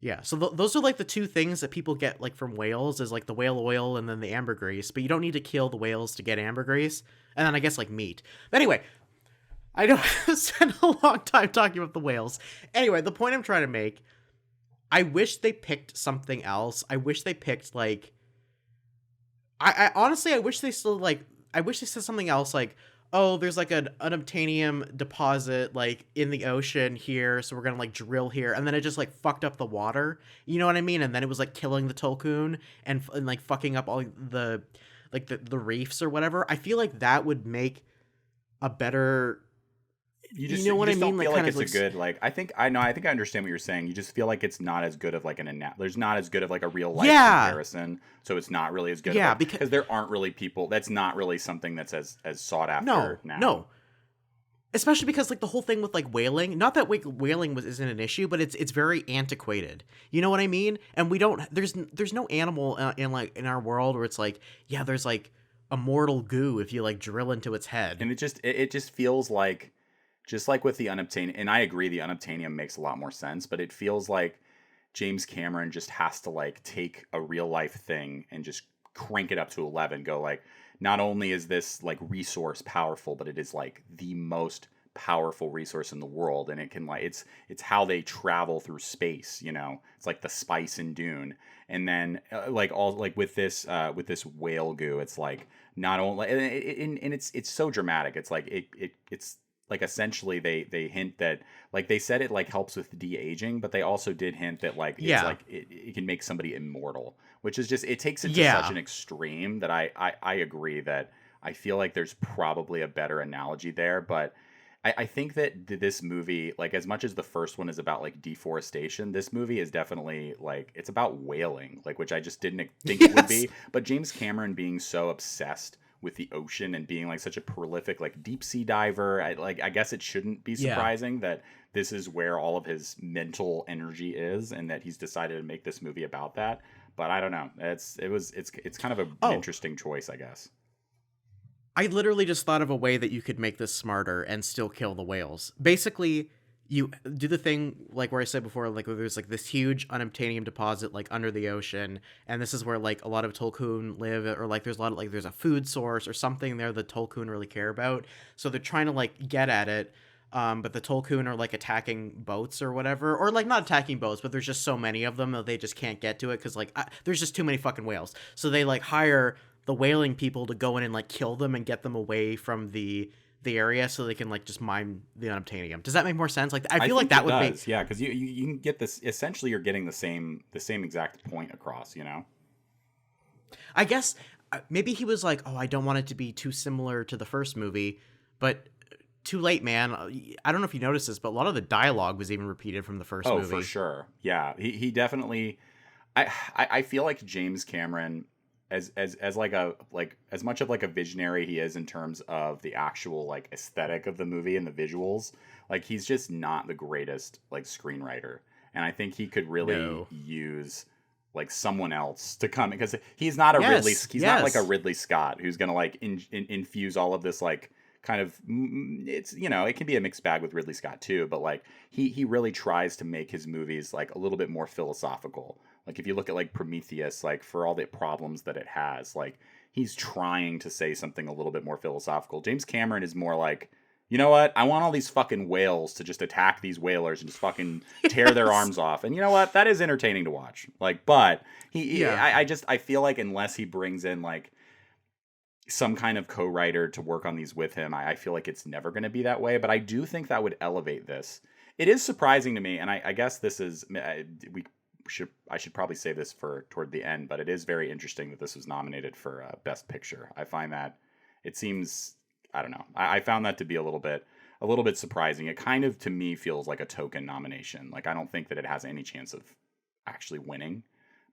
Yeah, so those are like the two things that people get like from whales, is like the whale oil and then the ambergris. But you don't need to kill the whales to get ambergris. And then I guess like meat. But anyway, I don't spend a long time talking about the whales. Anyway, the point I'm trying to make, I wish they picked something else. I wish they picked like, I honestly, I wish they still like, I wish they said something else like, oh, there's like an unobtainium deposit like in the ocean here, so we're gonna like drill here, and then it just like fucked up the water. You know what I mean? And then it was like killing the Tolkien and like fucking up all the like the reefs or whatever. I feel like that would make a better. You know what I just mean? don't Like feel like kind it's of a like good like I think I understand what you're saying. You just feel like it's not as good of like there's not as good of like a real life yeah, comparison. So it's not really as good yeah, of because because there aren't really people that's not really something that's as sought no, after now. no. Especially because like the whole thing with like whaling, not that whaling isn't an issue, but it's very antiquated. You know what I mean? And we don't there's no animal in like in our world where it's like, yeah, there's like immortal goo if you like drill into its head. And it just feels like just like with the unobtainium, and I agree the unobtainium makes a lot more sense, but it feels like James Cameron just has to like take a real life thing and just crank it up to 11, go like, not only is this like resource powerful, but it is like the most powerful resource in the world, and it can like it's how they travel through space, you know. It's like the spice in Dune. And then like all like with this whale goo, it's like not only and it's so dramatic. It's like it's like essentially they hint that like they said it like helps with de-aging, but they also did hint that like it's like it can make somebody immortal, which is just it takes it to such an extreme that I agree that I feel like there's probably a better analogy there. But I think that this movie, like as much as the first one is about like deforestation, this movie is definitely like it's about whaling, like which I just didn't think it would be. But James Cameron being so obsessed with the ocean and being like such a prolific like deep sea diver, I guess it shouldn't be surprising that this is where all of his mental energy is, and that he's decided to make this movie about that. But I don't know, it's kind of an interesting choice, I guess. I literally just thought of a way that you could make this smarter and still kill the whales. Basically, you do the thing like where I said before, like where there's like this huge unobtainium deposit like under the ocean, and this is where like a lot of Tolkien live, or like there's a lot of like there's a food source or something there that Tolkien really care about. So they're trying to like get at it. But the Tolkien are like attacking boats or whatever, or like not attacking boats, but there's just so many of them that they just can't get to it because like there's just too many fucking whales. So they like hire the whaling people to go in and like kill them and get them away from the area so they can like just mine the unobtainium. Does that make more sense? Like I feel like that would make yeah, because you can get this essentially you're getting the same exact point across, you know. I guess maybe he was like, oh, I don't want it to be too similar to the first movie, but too late, man. I don't know if you noticed this, but a lot of the dialogue was even repeated from the first movie. Oh, for sure. Yeah, he definitely. I feel like James Cameron, as like a like as much of like a visionary he is in terms of the actual like aesthetic of the movie and the visuals, like he's just not the greatest like screenwriter, and I think he could really use like someone else to come, because he's not a not like a Ridley Scott who's gonna like infuse all of this like kind of, it's, you know, it can be a mixed bag with Ridley Scott too, but like he really tries to make his movies like a little bit more philosophical. Like if you look at like Prometheus, like for all the problems that it has, like he's trying to say something a little bit more philosophical. James Cameron is more like, you know what? I want all these fucking whales to just attack these whalers and just fucking tear their arms off. And you know what? That is entertaining to watch. Like, but I feel like unless he brings in like some kind of co-writer to work on these with him, I feel like it's never going to be that way. But I do think that would elevate this. It is surprising to me, and I guess this is I should probably say this for toward the end, but it is very interesting that this was nominated for Best Picture. I find that it seems, I don't know, I found that to be a little bit surprising. It kind of to me feels like a token nomination. Like I don't think that it has any chance of actually winning,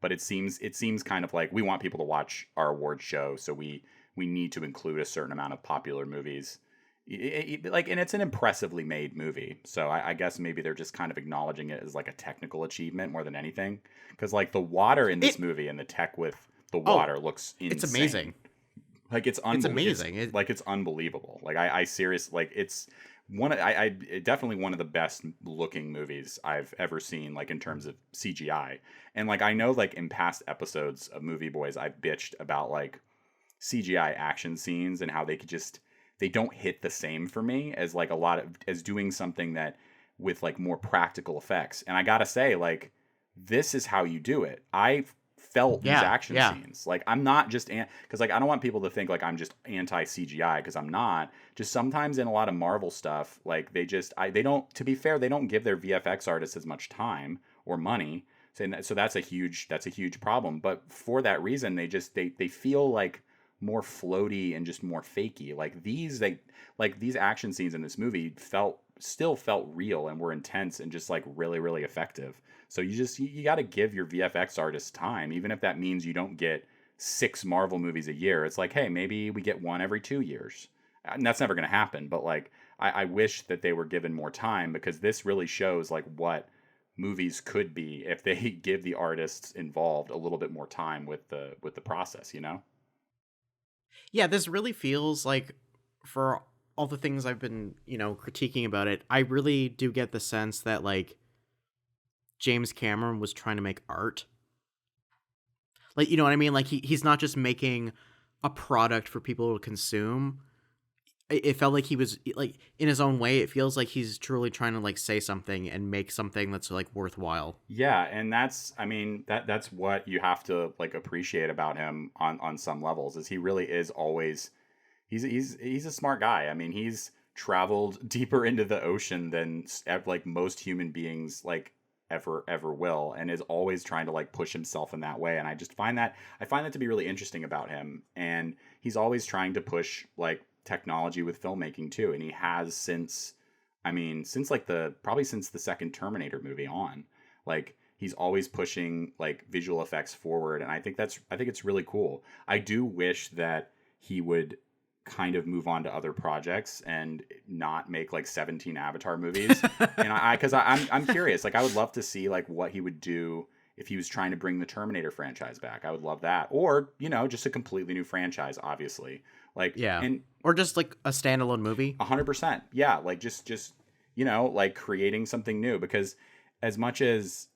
but it seems kind of like we want people to watch our award show, so we need to include a certain amount of popular movies. Like, and it's an impressively made movie, so I guess maybe they're just kind of acknowledging it as like a technical achievement more than anything. Because like the water in this movie and the tech with the water looks insane. It's amazing. Like it's amazing. It's unbelievable. Like I seriously, like it's definitely one of the best looking movies I've ever seen, like in terms of CGI. And like I know like in past episodes of Movie Boys I've bitched about like CGI action scenes and how they don't hit the same for me as like a lot of as doing something that with like more practical effects. And I gotta say, like, this is how you do it. I felt these Yeah, action yeah. scenes. Like I'm not just because like I don't want people to think like I'm just anti CGI because I'm not. Just sometimes in a lot of Marvel stuff, like they don't. To be fair, they don't give their VFX artists as much time or money. So that's a huge problem. But for that reason, they feel like more floaty and just more fakey. Like these action scenes in this movie still felt real and were intense and just like really really effective. So you got to give your VFX artists time, even if that means you don't get 6 Marvel movies a year. It's like, hey, maybe we get one every 2 years, and that's never going to happen. But like, I wish that they were given more time because this really shows like what movies could be if they give the artists involved a little bit more time with the process. You know? Yeah, this really feels like, for all the things I've been, critiquing about it, I really do get the sense that, like, James Cameron was trying to make art. Like, you know what I mean? Like, he's not just making a product for people to consume. It felt like he was, like, in his own way, it feels like he's truly trying to, like, say something and make something that's, like, worthwhile. Yeah, and that's what you have to like appreciate about him on some levels is he really is always he's a smart guy. I mean, he's traveled deeper into the ocean than like most human beings like ever will, and is always trying to like push himself in that way. And I find that to be really interesting about him. And he's always trying to push like technology with filmmaking too, and he has since like probably since the second Terminator movie on. Like he's always pushing like visual effects forward, and I think it's really cool. I do wish that he would kind of move on to other projects and not make like 17 Avatar movies. And I'm curious. Like I would love to see like what he would do if he was trying to bring the Terminator franchise back. I would love that. Or, just a completely new franchise, obviously. Like Yeah. and Or just, like, a standalone movie. 100%. Yeah, like just like creating something new, because as much as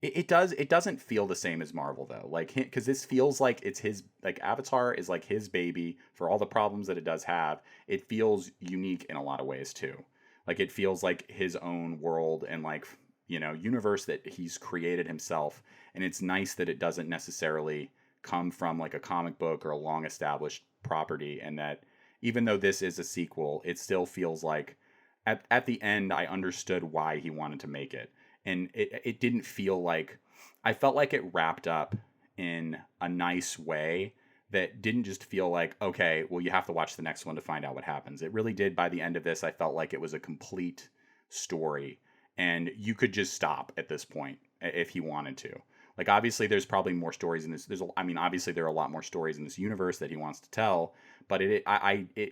it doesn't feel the same as Marvel though. Like cuz this feels like it's his, like Avatar is like his baby for all the problems that it does have. It feels unique in a lot of ways too. Like it feels like his own world and like, universe that he's created himself, and it's nice that it doesn't necessarily come from like a comic book or a long established property, and that even though this is a sequel, it still feels like at the end I understood why he wanted to make it. And it didn't feel like, I felt like it wrapped up in a nice way that didn't just feel like, okay, well, you have to watch the next one to find out what happens. It really did. By the end of this, I felt like it was a complete story, and you could just stop at this point if he wanted to. Like, obviously, there's probably more stories in this. Obviously, there are a lot more stories in this universe that he wants to tell. But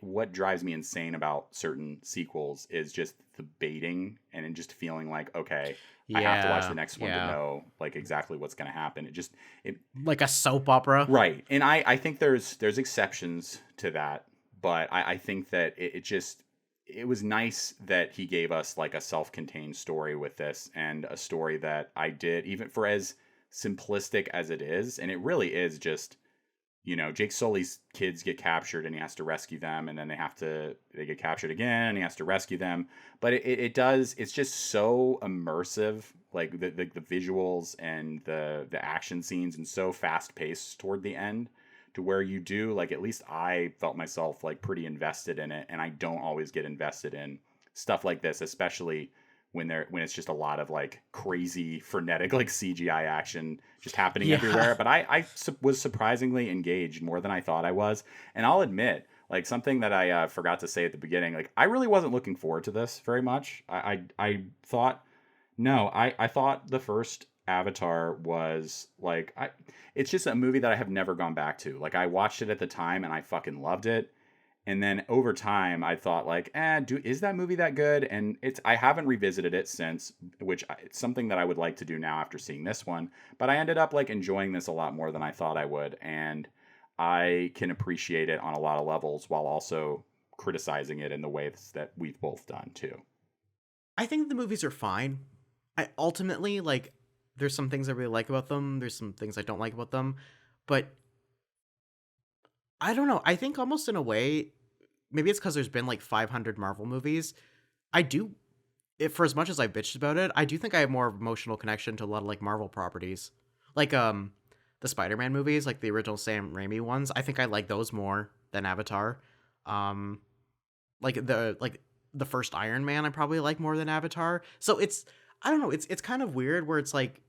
what drives me insane about certain sequels is just the baiting and just feeling like, okay, I have to watch the next one to know like exactly what's going to happen. It Like a soap opera. right. And I think there's exceptions to that, but I think that it was nice that he gave us like a self-contained story with this, and a story that I did, even for as simplistic as it is. And it really is just, Jake Sully's kids get captured and he has to rescue them, and then they get captured again and he has to rescue them. But it's just so immersive, like the visuals and the action scenes, and so fast paced toward the end, to where you do, like, at least I felt myself like pretty invested in it. And I don't always get invested in stuff like this, especially when it's just a lot of like crazy frenetic like CGI action just happening everywhere. But I was surprisingly engaged, more than I thought I was. And I'll admit, like, something that I forgot to say at the beginning, like, I really wasn't looking forward to this very much. I thought the first Avatar was like, it's just a movie that I have never gone back to. Like, I watched it at the time and I fucking loved it. And then over time, I thought like, is that movie that good? And I haven't revisited it since, it's something that I would like to do now after seeing this one. But I ended up like enjoying this a lot more than I thought I would, and I can appreciate it on a lot of levels while also criticizing it in the ways that we've both done too. I think the movies are fine. I ultimately, like, there's some things I really like about them. There's some things I don't like about them, but I don't know. I think almost in a way, maybe it's because there's been like 500 Marvel movies. For as much as I bitched about it, I do think I have more emotional connection to a lot of like Marvel properties. Like the Spider-Man movies, like the original Sam Raimi ones. I think I like those more than Avatar. Um, like the first Iron Man, I probably like more than Avatar. So I don't know, it's kind of weird where it's like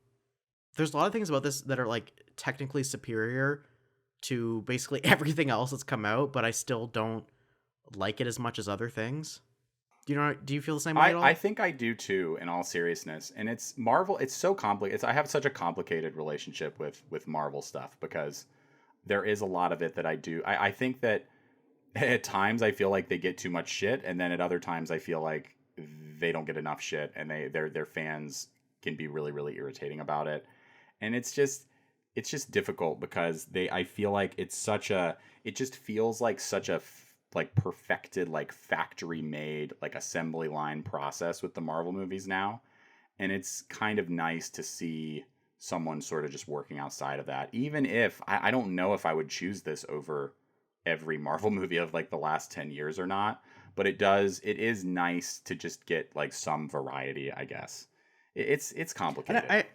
there's a lot of things about this that are like technically superior to basically everything else that's come out, but I still don't like it as much as other things. Do you feel the same way at all? I think I do too, in all seriousness. And it's Marvel. It's so complicated. I have such a complicated relationship with Marvel stuff because there is a lot of it that I do. I think that at times I feel like they get too much shit, and then at other times I feel like they don't get enough shit, and their fans can be really really irritating about it. And it's just difficult because I feel like it just feels like such a like perfected, like factory made, like assembly line process with the Marvel movies now. And it's kind of nice to see someone sort of just working outside of that. Even if I don't know if I would choose this over every Marvel movie of like the last 10 years or not, but it is nice to just get like some variety, I guess. It's complicated. And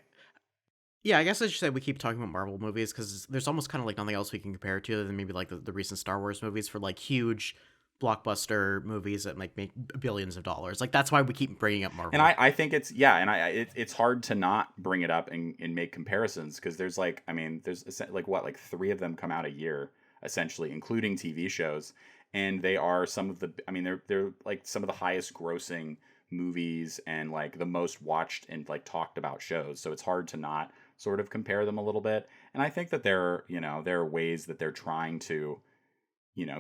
yeah, I guess I should say we keep talking about Marvel movies because there's almost kind of like nothing else we can compare it to other than maybe like the recent Star Wars movies for like huge blockbuster movies that like make billions of dollars. Like that's why we keep bringing up Marvel. And I think it's hard to not bring it up and make comparisons because there's like, I mean, there's like what, like 3 of them come out a year essentially, including TV shows. And they are some of the, I mean, they're like some of the highest grossing movies and like the most watched and like talked about shows. So it's hard to not sort of compare them a little bit. And I think that there are ways that they're trying to,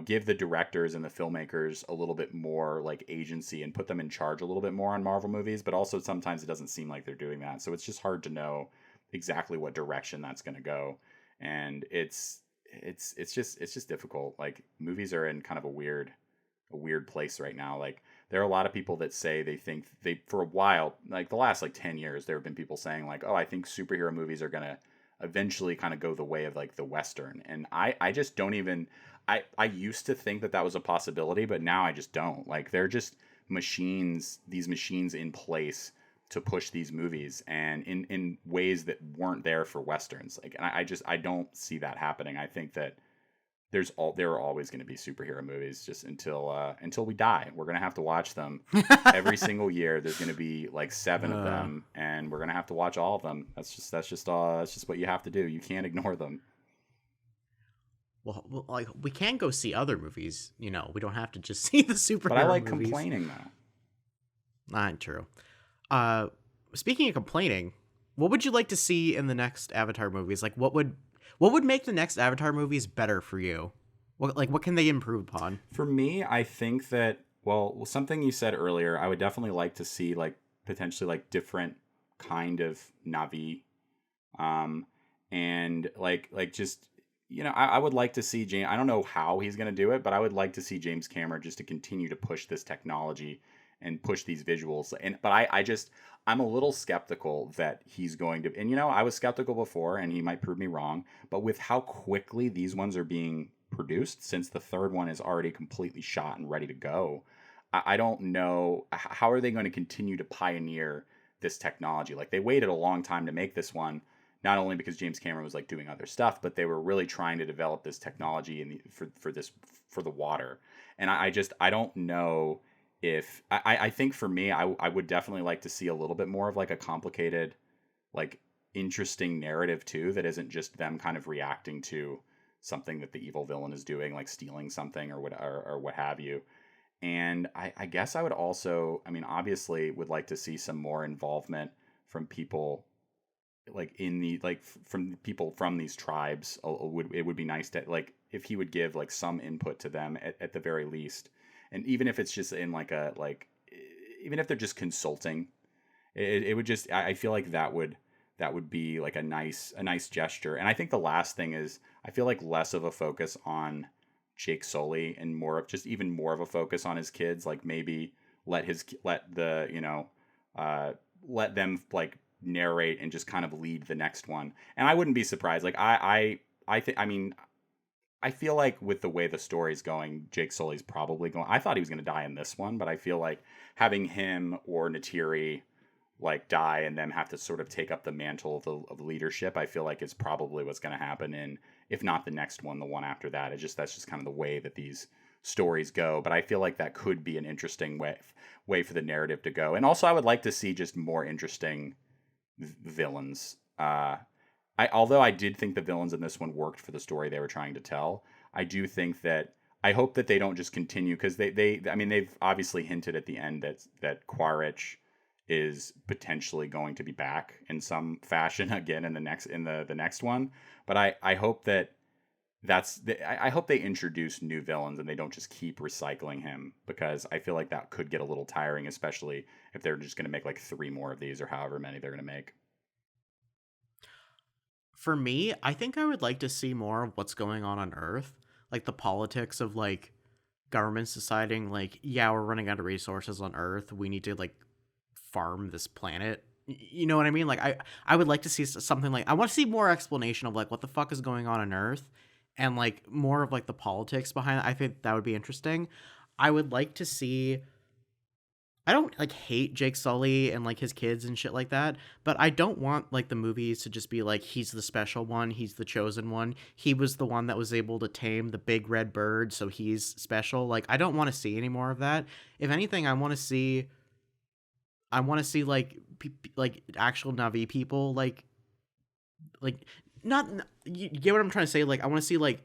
give the directors and the filmmakers a little bit more like agency and put them in charge a little bit more on Marvel movies, but also sometimes it doesn't seem like they're doing that. So it's just hard to know exactly what direction that's going to go. And it's just difficult. Like movies are in kind of a weird place right now. Like there are a lot of people that say they think for a while, like the last like 10 years, there have been people saying like, oh, I think superhero movies are going to eventually kind of go the way of like the Western. And I just don't even, I used to think that was a possibility, but now I just don't. Like they're just these machines in place to push these movies and in ways that weren't there for Westerns. Like, and I don't see that happening. I think that there are always going to be superhero movies just until we die. We're going to have to watch them every single year. There's going to be like 7 of them, and we're going to have to watch all of them. That's just what you have to do. You can't ignore them. Well, like we can go see other movies. We don't have to just see the superhero. But I like movies. Complaining though. Not true. Speaking of complaining, what would you like to see in the next Avatar movies? Like, what would make the next Avatar movies better for you? What can they improve upon? For me, I think that, well, something you said earlier, I would definitely like to see like potentially like different kind of Na'vi, and like just I would like to see James. I don't know how he's going to do it, but I would like to see James Cameron just to continue to push this technology and push these visuals. But I'm a little skeptical that he's going to. And I was skeptical before, and he might prove me wrong. But with how quickly these ones are being produced, since the third one is already completely shot and ready to go, I don't know how are they going to continue to pioneer this technology. Like they waited a long time to make this one. Not only because James Cameron was like doing other stuff, but they were really trying to develop this technology for the water. And I don't know if I think for me, I would definitely like to see a little bit more of like a complicated, like interesting narrative too, that isn't just them kind of reacting to something that the evil villain is doing, like stealing something or what have you. And I guess I would also, I mean, obviously would like to see some more involvement from people like from people from these tribes. It would be nice to like if he would give like some input to them at the very least. And even if it's just in even if they're just consulting, it would just, I feel like that would be like a nice gesture. And I think the last thing is, I feel like less of a focus on Jake Sully and even more of a focus on his kids. Like maybe let them like narrate and just kind of lead the next one. And I wouldn't be surprised. Like I feel like with the way the story's going, Jake Sully's probably going. I thought he was going to die in this one, but I feel like having him or Neytiri like die and them have to sort of take up the mantle of leadership. I feel like is probably what's going to happen in, if not the next one, the one after that. That's just kind of the way that these stories go. But I feel like that could be an interesting way for the narrative to go. And also, I would like to see just more interesting villains. Although I did think the villains in this one worked for the story they were trying to tell, I do think that I hope that they don't just continue, because I mean, they've obviously hinted at the end that Quaritch is potentially going to be back in some fashion again in the next one. But I hope that I hope they introduce new villains and they don't just keep recycling him, because I feel like that could get a little tiring, especially if they're just going to make like 3 more of these or however many they're going to make. For me, I think I would like to see more of what's going on Earth, like the politics of like governments deciding like, yeah, we're running out of resources on Earth, we need to like farm this planet. You know what I mean? Like I would like to see something like, I want to see more explanation of like what the fuck is going on Earth, and like more of like the politics behind it. I think that would be interesting. I would like to see, I don't like hate Jake Sully and like his kids and shit like that, but I don't want like the movies to just be like, he's the special one, he's the chosen one, he was the one that was able to tame the big red bird, so he's special. Like I don't want to see any more of that. If anything, I want to see like like actual Na'vi people, like not, you get what I'm trying to say? Like I want to see like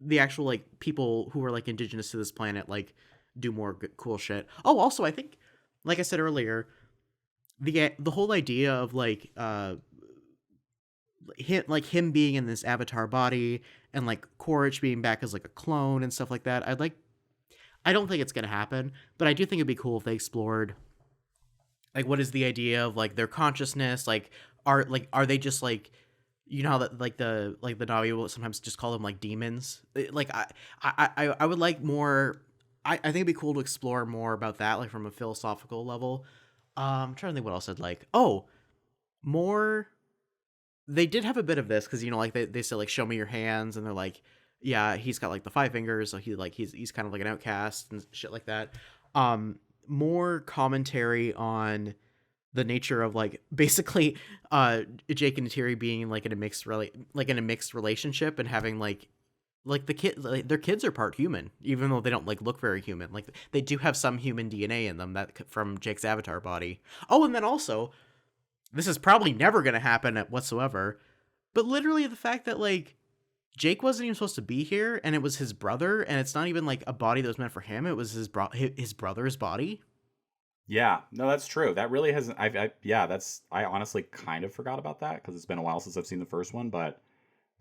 the actual like people who are like indigenous to this planet like do more cool shit. Oh, also I think, like I said earlier, the whole idea of like him being in this avatar body and like Quaritch being back as like a clone and stuff like that. I don't think it's gonna happen, but I do think it'd be cool if they explored like what is the idea of like their consciousness, like are they just like, you know how that like the Na'vi will sometimes just call them like demons. Like I would like more. I think it'd be cool to explore more about that, like from a philosophical level. I'm trying to think what else I'd like. Oh, more. They did have a bit of this because, you know, like they said like show me your hands, and they're like, yeah, he's got like the 5 fingers, so he's kind of like an outcast and shit like that. More commentary on the nature of like basically Jake and Neytiri being like in a mixed relationship, and having like the kid, like, their kids are part human, even though they don't like look very human. Like they do have some human DNA in them that from Jake's avatar body. Oh, and then also, this is probably never going to happen whatsoever, but literally the fact that like Jake wasn't even supposed to be here, and it was his brother, and it's not even like a body that was meant for him. It was his brother's body. Yeah, no, that's true. That really hasn't. I honestly kind of forgot about that because it's been a while since I've seen the first one, but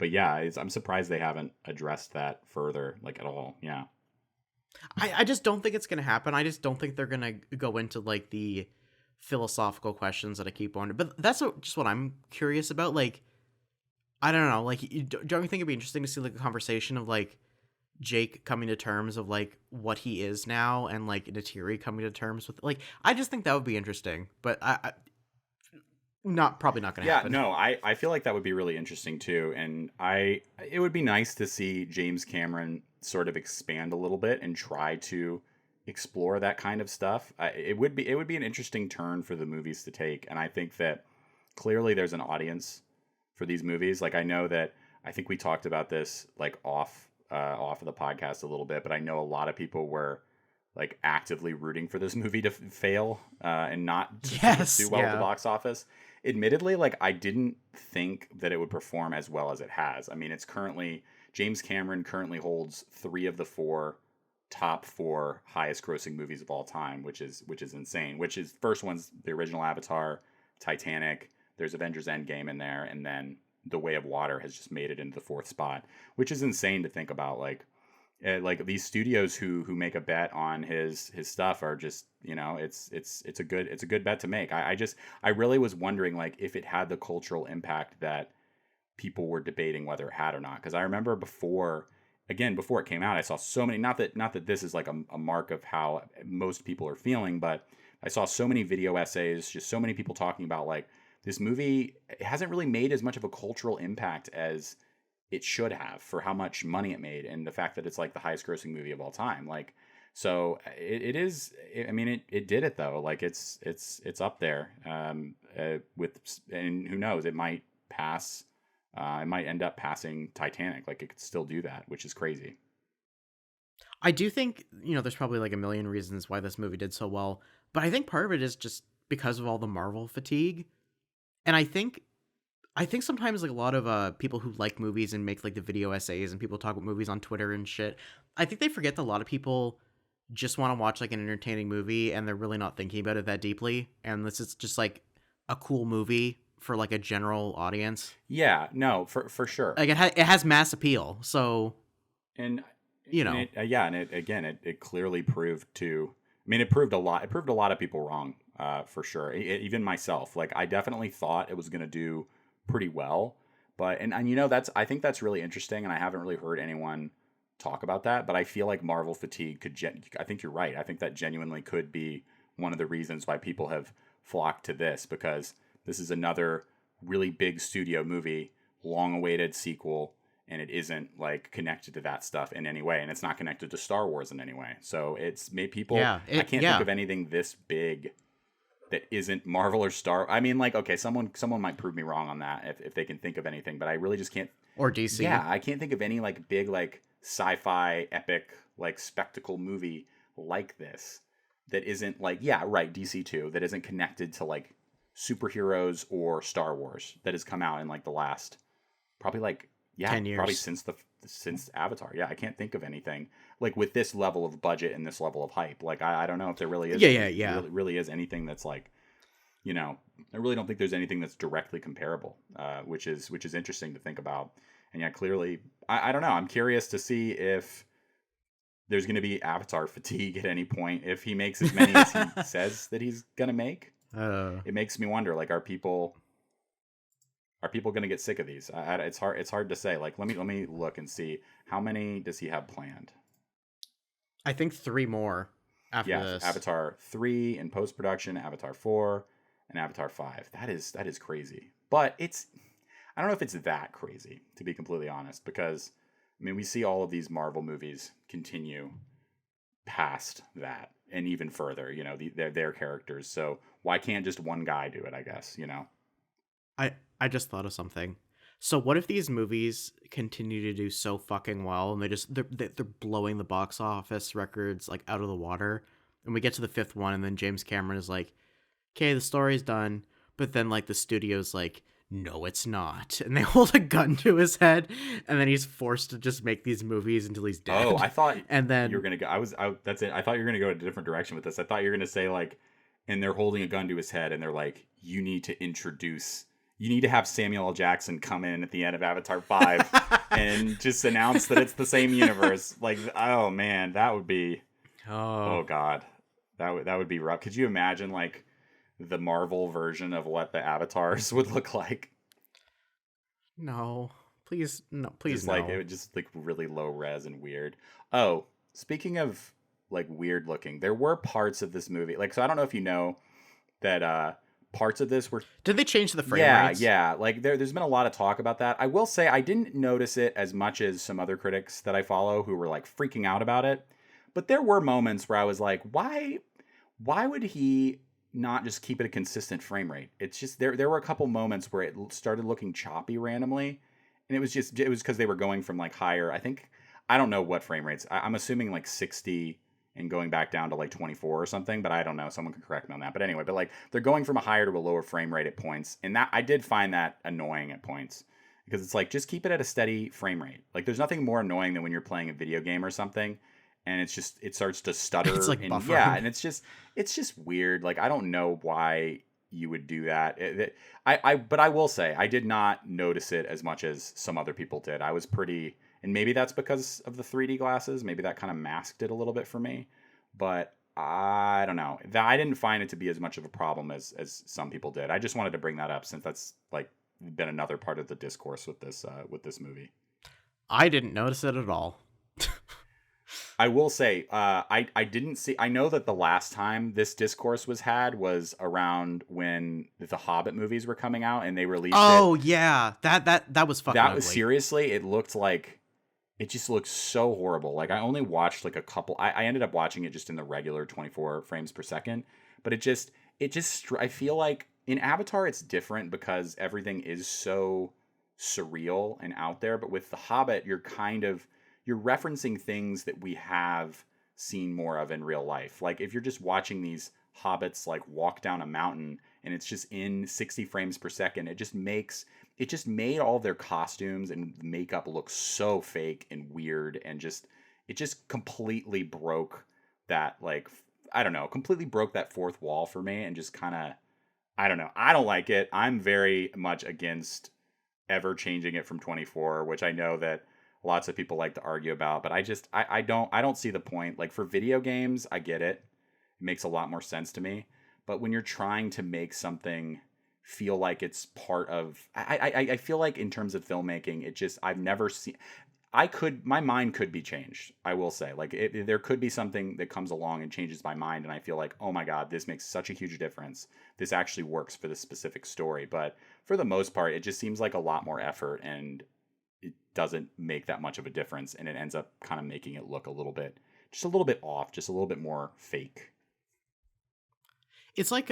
yeah, I'm surprised they haven't addressed that further, like at all. Yeah. I just don't think it's going to happen. I just don't think they're going to go into like the philosophical questions that I keep wondering. But that's just what I'm curious about. Like, I don't know. Like, don't you think it'd be interesting to see like a conversation of like Jake coming to terms of like what he is now, and like Neytiri coming to terms with, like, I just think that would be interesting. But probably not going to happen. Yeah, no, I feel like that would be really interesting too, and it would be nice to see James Cameron sort of expand a little bit and try to explore that kind of stuff. It would be an interesting turn for the movies to take, and I think that clearly there's an audience for these movies. Like I think we talked about this like off of the podcast a little bit, but I know a lot of people were like actively rooting for this movie to fail and not do well at the box office. Admittedly, like I didn't think that it would perform as well as it has. I mean, James Cameron currently holds 3 of the 4 top 4 highest grossing movies of all time, which is insane. Which is, first one's the original Avatar, Titanic, there's Avengers Endgame in there, and then The Way of Water has just made it into the 4th spot, which is insane to think about. Like these studios who make a bet on his stuff are just, you know, it's a good bet to make. I really was wondering like if it had the cultural impact that people were debating whether it had or not, because I remember before it came out, I saw so many, not that this is like a mark of how most people are feeling, but I saw so many video essays, just so many people talking about like this movie, it hasn't really made as much of a cultural impact as it should have for how much money it made, and the fact that it's like the highest grossing movie of all time. Like, So it is. I mean, it did it though. Like it's up there. With, and who knows, it might pass. It might end up passing Titanic. Like it could still do that, which is crazy. I do think, there's probably like a million reasons why this movie did so well, but I think part of it is just because of all the Marvel fatigue. And I think sometimes like a lot of people who like movies and make like the video essays and people talk about movies on Twitter and shit, I think they forget that a lot of people just want to watch like an entertaining movie and they're really not thinking about it that deeply. And this is just like a cool movie for like a general audience. Yeah, no, for sure. Like it has mass appeal. So, and and it clearly proved to. I mean, it proved a lot. It proved a lot of people wrong, for sure. Even myself. Like, I definitely thought it was going to do pretty well, but I think that's really interesting, and I haven't really heard anyone talk about that. But I feel like Marvel fatigue could. I think you're right. I think that genuinely could be one of the reasons why people have flocked to this, because this is another really big studio movie, long-awaited sequel. And it isn't like connected to that stuff in any way, and it's not connected to Star Wars in any way. So it's made people. I can't think of anything this big that isn't Marvel or Star. I mean, like, okay, someone might prove me wrong on that if they can think of anything, but I really just can't. Or DC. Yeah, I can't think of any like big like sci-fi epic like spectacle movie like this that isn't like DC too, that isn't connected to like superheroes or Star Wars, that has come out in like the last probably like. Yeah, 10 years. Probably since Avatar. Yeah, I can't think of anything like with this level of budget and this level of hype. Like I don't know if there really is. Really is anything that's like, I really don't think there's anything that's directly comparable. Which is interesting to think about. And yeah, clearly, I don't know. I'm curious to see if there's going to be Avatar fatigue at any point if he makes as many as he says that he's going to make. It makes me wonder. Like, are people going to get sick of these? It's hard to say. Like, let me look and see how many does he have planned. I think 3 more after this. Avatar 3 in post production, Avatar 4, and Avatar 5. That is crazy. But I don't know if it's that crazy, to be completely honest, because I mean, we see all of these Marvel movies continue past that and even further. Their characters. So why can't just one guy do it? I guess. I just thought of something. So what if these movies continue to do so fucking well and they're blowing the box office records like out of the water, and we get to the 5th one and then James Cameron is like, okay, the story's done, but then like the studio's like, no, it's not, and they hold a gun to his head, and then he's forced to just make these movies until he's dead. Oh, I thought and then you were gonna go. That's it. I thought you were gonna go a different direction with this. I thought you were gonna say like, and they're holding a gun to his head, and they're like, you need to have Samuel L. Jackson come in at the end of Avatar 5 and just announce that it's the same universe. Like, oh man, that would be. Oh god, that would be rough. Could you imagine like the Marvel version of what the Avatars would look like? No, please, no, please, just no. Like it would just like really low res and weird. Oh, speaking of like weird looking, there were parts of this movie. Like, so I don't know if you know that parts of this were. Did they change the frame rates? Yeah. Like there's been a lot of talk about that. I will say I didn't notice it as much as some other critics that I follow who were like freaking out about it. But there were moments where I was like, why would he not just keep it a consistent frame rate? It's just there were a couple moments where it started looking choppy randomly, and it was because they were going from like higher. I don't know what frame rates. I'm assuming like 60 and going back down to like 24 or something, but I don't know. Someone can correct me on that. But anyway, but like they're going from a higher to a lower frame rate at points, and that I did find that annoying at points, because it's like, just keep it at a steady frame rate. Like there's nothing more annoying than when you're playing a video game or something and it starts to stutter. It's like and buffering. Yeah, and it's just weird. Like I don't know why you would do that. But I will say I did not notice it as much as some other people did. I was pretty. And maybe that's because of the 3D glasses. Maybe that kind of masked it a little bit for me. But I don't know. I didn't find it to be as much of a problem as some people did. I just wanted to bring that up since that's like been another part of the discourse with this movie. I didn't notice it at all. I will say, I didn't see. I know that the last time this discourse was had was around when the Hobbit movies were coming out and they released. Oh yeah, that was fucking. That ugly. was seriously. It looked like it just looks so horrible. Like I only watched like a couple. I ended up watching it just in the regular 24 frames per second, but I feel like in Avatar it's different because everything is so surreal and out there. But with The Hobbit, you're referencing things that we have seen more of in real life. Like if you're just watching these hobbits like walk down a mountain and it's just in 60 frames per second, it just made all their costumes and makeup look so fake and weird, and it just completely broke that, like, I don't know, completely broke that fourth wall for me, and just kind of, I don't know, I don't like it. I'm very much against ever changing it from 24, which I know that lots of people like to argue about, but I don't see the point. Like for video games, I get it. It makes a lot more sense to me. But when you're trying to make something feel like it's part of, I feel like in terms of filmmaking, I've never seen, my mind could be changed. I will say, like, there could be something that comes along and changes my mind, and I feel like, oh my God, this makes such a huge difference. This actually works for this specific story. But for the most part, it just seems like a lot more effort, and it doesn't make that much of a difference, and it ends up kind of making it look just a little bit off, just a little bit more fake. It's like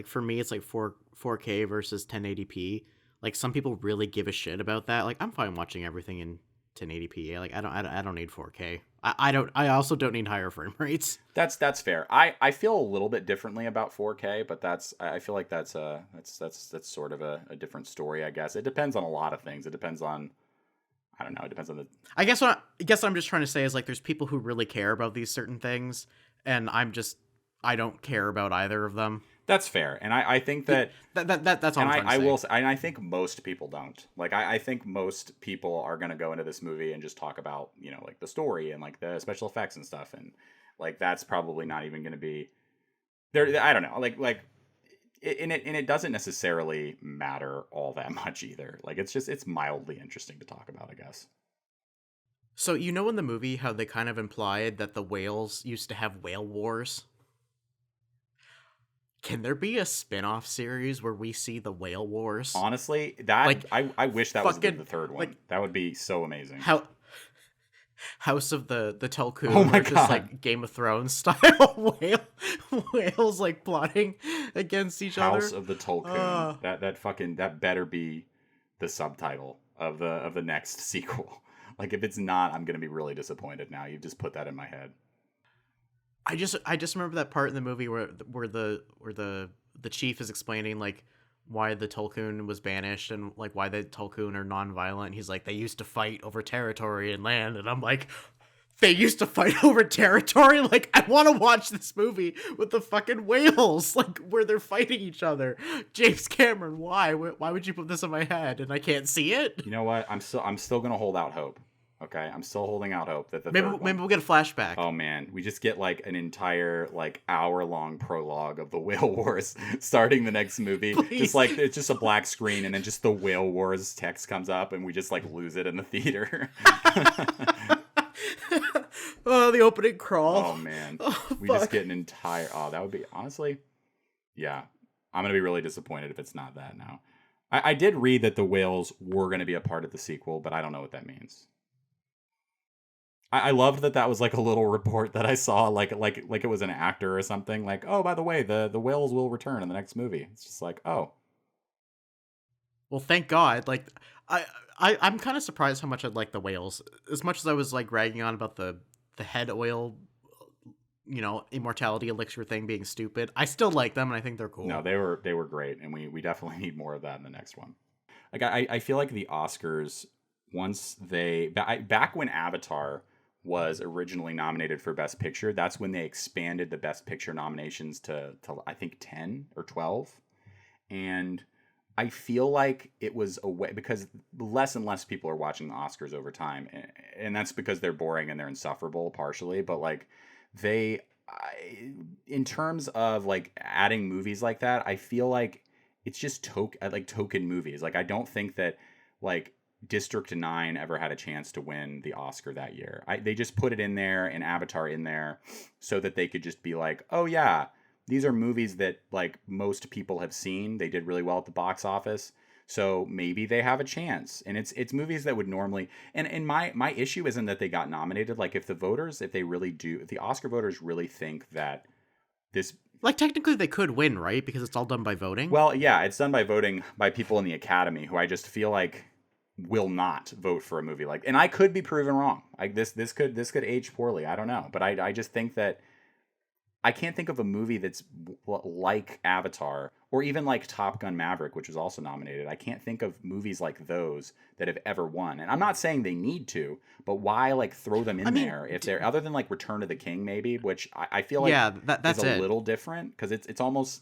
for me, it's like 4K versus 1080p. Like some people really give a shit about that. Like I'm fine watching everything in 1080p. Like I don't need 4K. I also don't need higher frame rates. That's fair. I feel a little bit differently about 4K, but I feel like that's sort of a different story, I guess. It depends on a lot of things. It depends on, I don't know, it depends on the I guess what I'm just trying to say is like there's people who really care about these certain things, and I don't care about either of them. That's fair, and I think that's all I'm trying to say. I will say, and I think most people don't. Like I think most people are gonna go into this movie and just talk about, you know, like the story and like the special effects and stuff, and like that's probably not even gonna be there. I don't know, it doesn't necessarily matter all that much either. Like it's mildly interesting to talk about, I guess. So you know in the movie how they kind of implied that the whales used to have whale wars? Can there be a spin-off series where we see the whale wars? Honestly, that like, I wish that was the third one. Like, that would be so amazing. House of the Tulkun. Oh my God. Just like Game of Thrones style whales like plotting against each other. House of the Tulkun. That better be the subtitle of the next sequel. Like if it's not, I'm gonna be really disappointed now. You've just put that in my head. I just remember that part in the movie where the chief is explaining like why the Tulkun was banished and like why the Tulkun are non-violent. He's like, they used to fight over territory and land, and I'm like, they used to fight over territory? Like, I want to watch this movie with the fucking whales, like where they're fighting each other. James Cameron, why would you put this in my head and I can't see it? You know what? I'm still gonna hold out hope. Okay, I'm still holding out hope that maybe we'll get a flashback. Oh man, we just get like an entire like hour-long prologue of the Whale Wars starting the next movie. Please. Just like it's just a black screen and then just the Whale Wars text comes up and we just like lose it in the theater. Oh, the opening crawl. Oh man, we just get an entire. Oh, that would be honestly, yeah. I'm gonna be really disappointed if it's not that now. I did read that the whales were gonna be a part of the sequel, but I don't know what that means. I loved that was like a little report that I saw, like it was an actor or something. Like, oh, by the way, the whales will return in the next movie. It's just like, oh, well, thank God. Like, I'm kind of surprised how much I like the whales. As much as I was like ragging on about the head oil, you know, immortality elixir thing being stupid, I still like them and I think they're cool. No, they were great, and we definitely need more of that in the next one. Like, I feel like the Oscars, once back when Avatar was originally nominated for Best Picture, that's when they expanded the Best Picture nominations to I think 10 or 12. And I feel like it was a way, because less and less people are watching the Oscars over time. And that's because they're boring and they're insufferable partially. But like in terms of like adding movies like that, I feel like it's just token movies. Like I don't think that like District 9 ever had a chance to win the Oscar that year. They just put it in there and Avatar in there so that they could just be like, oh yeah, these are movies that like most people have seen. They did really well at the box office. So maybe they have a chance. And it's movies that would normally, and my issue isn't that they got nominated. Like if if the Oscar voters really think that this, Like technically they could win, right? Because it's all done by voting. well, yeah, it's done by voting by people in the Academy who I just feel like will not vote for a movie like, and I could be proven wrong. Like this could age poorly. I don't know, but I just think that I can't think of a movie that's like Avatar or even like Top Gun Maverick, which was also nominated. I can't think of movies like those that have ever won. And I'm not saying they need to, but why like throw them in I mean, there if they're other than like Return of the King maybe, which I feel like yeah, that's is a it. little different because it's almost,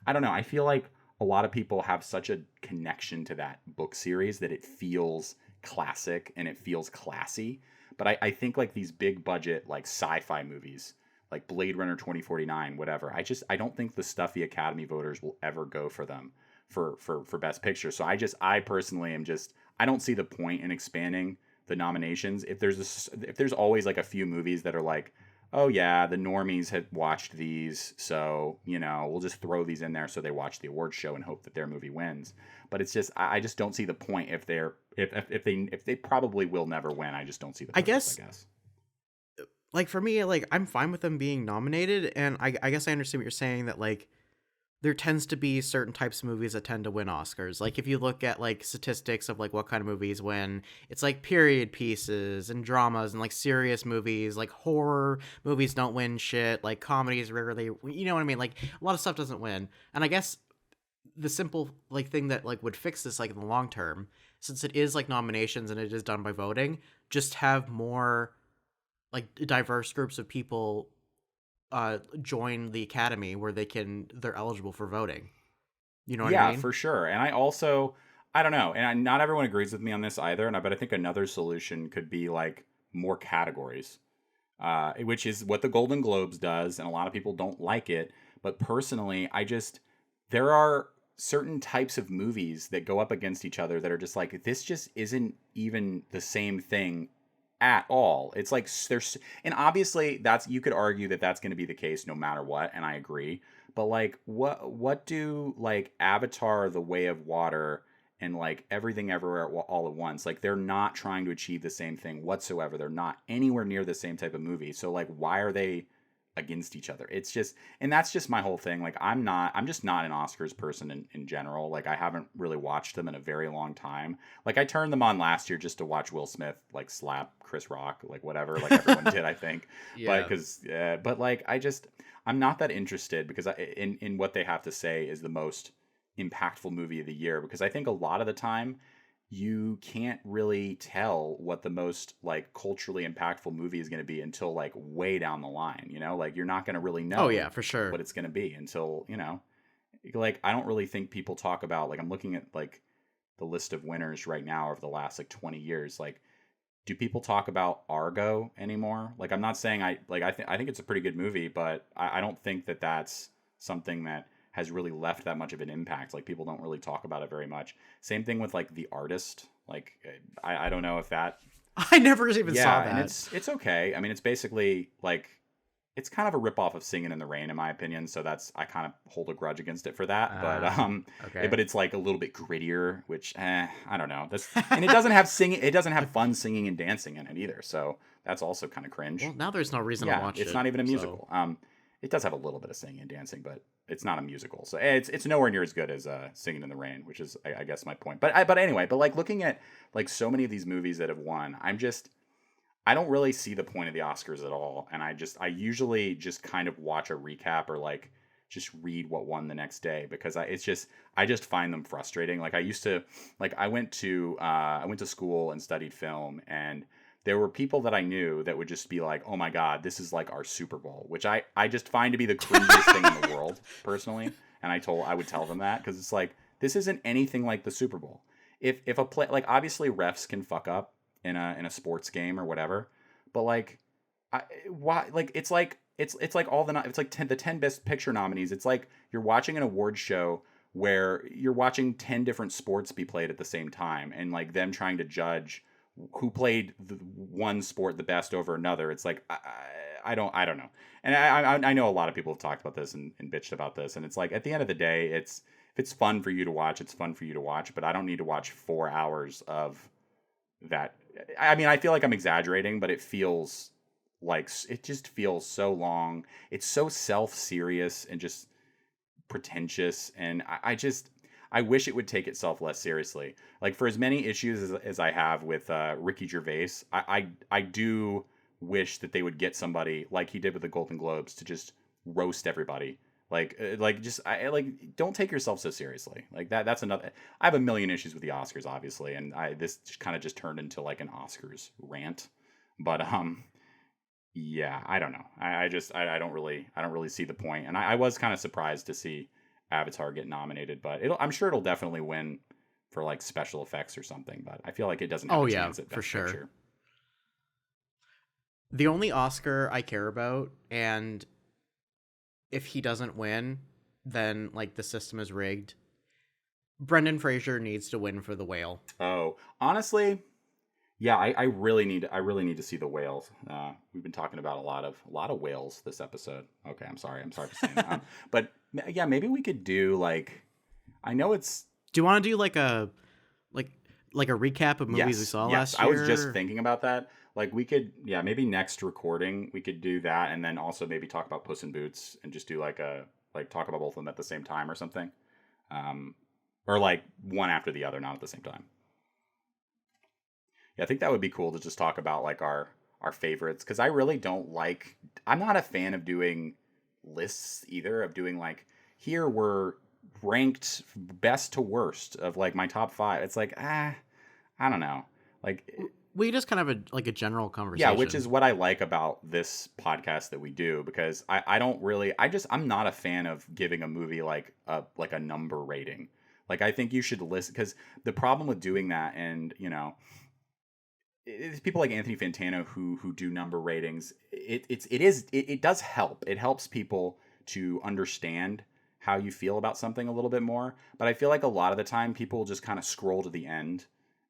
I don't know. I feel like a lot of people have such a connection to that book series that it feels classic and it feels classy. But I think like these big budget like sci-fi movies like Blade Runner 2049, whatever. I don't think the stuffy Academy voters will ever go for them for Best Picture. So I personally am just, I don't see the point in expanding the nominations. If there's always like a few movies that are like, oh yeah, the normies had watched these, so we'll just throw these in there so they watch the awards show and hope that their movie wins. But it's just I just don't see the point if they probably will never win. I just don't see the I purpose, guess like for me, like I'm fine with them being nominated, and I guess I understand what you're saying that like there tends to be certain types of movies that tend to win Oscars. Like if you look at like statistics of like what kind of movies win, it's like period pieces and dramas and like serious movies. Like horror movies don't win shit. Like comedies rarely, you know what I mean? Like a lot of stuff doesn't win. And I guess the simple like thing that like would fix this like in the long term, since it is like nominations and it is done by voting, just have more like diverse groups of people join the Academy where they're eligible for voting. You know what I mean? Yeah, for sure. And I don't know, and not everyone agrees with me on this either. But I think another solution could be like more categories, which is what the Golden Globes does, and a lot of people don't like it. But personally, there are certain types of movies that go up against each other that are just like, this just isn't even the same thing at all. It's like and obviously you could argue that that's going to be the case no matter what, and I agree. But like what do like Avatar, The Way of Water, and like Everything Everywhere All at Once, like they're not trying to achieve the same thing whatsoever. They're not anywhere near the same type of movie. So like why are they against each other? It's just, and that's just my whole thing. Like I'm just not an Oscars person in general. Like I haven't really watched them in a very long time. Like I turned them on last year just to watch Will Smith like slap Chris Rock, like whatever, like everyone did, I think. Yeah. But like I'm not that interested because in what they have to say is the most impactful movie of the year, because I think a lot of the time you can't really tell what the most like culturally impactful movie is going to be until like way down the line, like you're not going to really know Oh yeah, for sure. what it's going to be until, like I don't really think people talk about, like I'm looking at like the list of winners right now over the last like 20 years. Like, do people talk about Argo anymore? Like, I'm not saying I think it's a pretty good movie, but I don't think that that's something that has really left that much of an impact. Like people don't really talk about it very much. Same thing with like The Artist. Like I don't know if that. I never even saw that. And it's okay. I mean, it's basically like it's kind of a ripoff of Singing in the Rain, in my opinion. So I kind of hold a grudge against it for that. Okay. But it's like a little bit grittier, which I don't know. And it doesn't have singing. It doesn't have fun singing and dancing in it either. So that's also kind of cringe. Well, now there's no reason to watch it. It's not even a musical. So. It does have a little bit of singing and dancing, but it's not a musical. So it's nowhere near as good as Singing in the Rain, which is I guess my point. But anyway, like looking at like so many of these movies that have won, I don't really see the point of the Oscars at all. And I usually just kind of watch a recap or like just read what won the next day, because I just find them frustrating. Like I went to school and studied film, and there were people that I knew that would just be like, oh my God, this is like our Super Bowl, which I just find to be the cringiest thing in the world, personally. And I would tell them that, because it's like, this isn't anything like the Super Bowl. If a play, like obviously refs can fuck up in a sports game or whatever, but like, why? Like it's like all it's like the 10 best picture nominees. It's like you're watching an award show where you're watching 10 different sports be played at the same time, and like them trying to judge who played the one sport the best over another. It's like I don't know. And I know a lot of people have talked about this and bitched about this, and it's like at the end of the day, it's if it's fun for you to watch, it's fun for you to watch, but I don't need to watch 4 hours of that. I mean, I feel like I'm exaggerating, but it feels like, it just feels so long. It's so self-serious and just pretentious, and I wish it would take itself less seriously. Like, for as many issues as I have with Ricky Gervais, I do wish that they would get somebody like he did with the Golden Globes to just roast everybody. Don't take yourself so seriously. Like that's another. I have a million issues with the Oscars, obviously, and this kind of just turned into like an Oscars rant. But yeah, I don't know. I don't really see the point, and I was kind of surprised to see Avatar get nominated, but I'm sure it'll definitely win for like special effects or something. But I feel like it doesn't have a chance at Best for sure. Picture. The only Oscar I care about, and if he doesn't win, then like the system is rigged. Brendan Fraser needs to win for The Whale. Oh, honestly, yeah, I really need to see The Whale. We've been talking about a lot of whales this episode. Okay, I'm sorry for saying that. But yeah, maybe we could do like, I know it's. Do you want to do like a recap of movies we saw last year? I was just thinking about that. Like we could, maybe next recording we could do that, and then also maybe talk about Puss in Boots and just do talk about both of them at the same time or something, or like one after the other, not at the same time. Yeah, I think that would be cool to just talk about like our favorites, because I really don't like. I'm not a fan of doing lists either. Of doing like, here we're ranked best to worst of like my top 5. It's like I don't know, like. We just kind of a general conversation. Yeah, which is what I like about this podcast that we do, because I don't really, I'm not a fan of giving a movie like a number rating. Like, I think you should listen, because the problem with doing that, and it's people like Anthony Fantano who do number ratings. It does help. It helps people to understand how you feel about something a little bit more. But I feel like a lot of the time people just kind of scroll to the end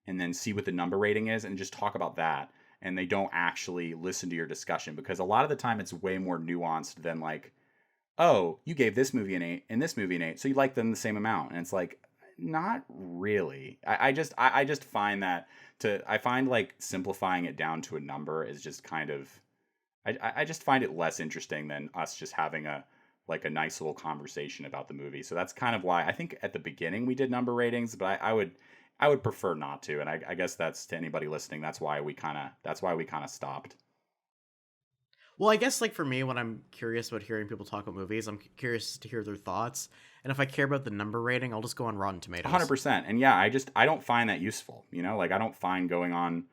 and then see what the number rating is and just talk about that. And they don't actually listen to your discussion, because a lot of the time it's way more nuanced than like, oh, you gave this movie an 8 and this movie an 8, so you like them the same amount. And it's like, not really. I just find that I find like simplifying it down to a number is just kind of, I just find it less interesting than us just having a nice little conversation about the movie. So that's kind of why I think at the beginning we did number ratings, but I would prefer not to, and I guess that's, to anybody listening, that's why we kind of stopped. Well, I guess like for me, when I'm curious about hearing people talk about movies, I'm curious to hear their thoughts, and if I care about the number rating, I'll just go on Rotten Tomatoes. 100%. And yeah, I don't find that useful. Like I don't find going on,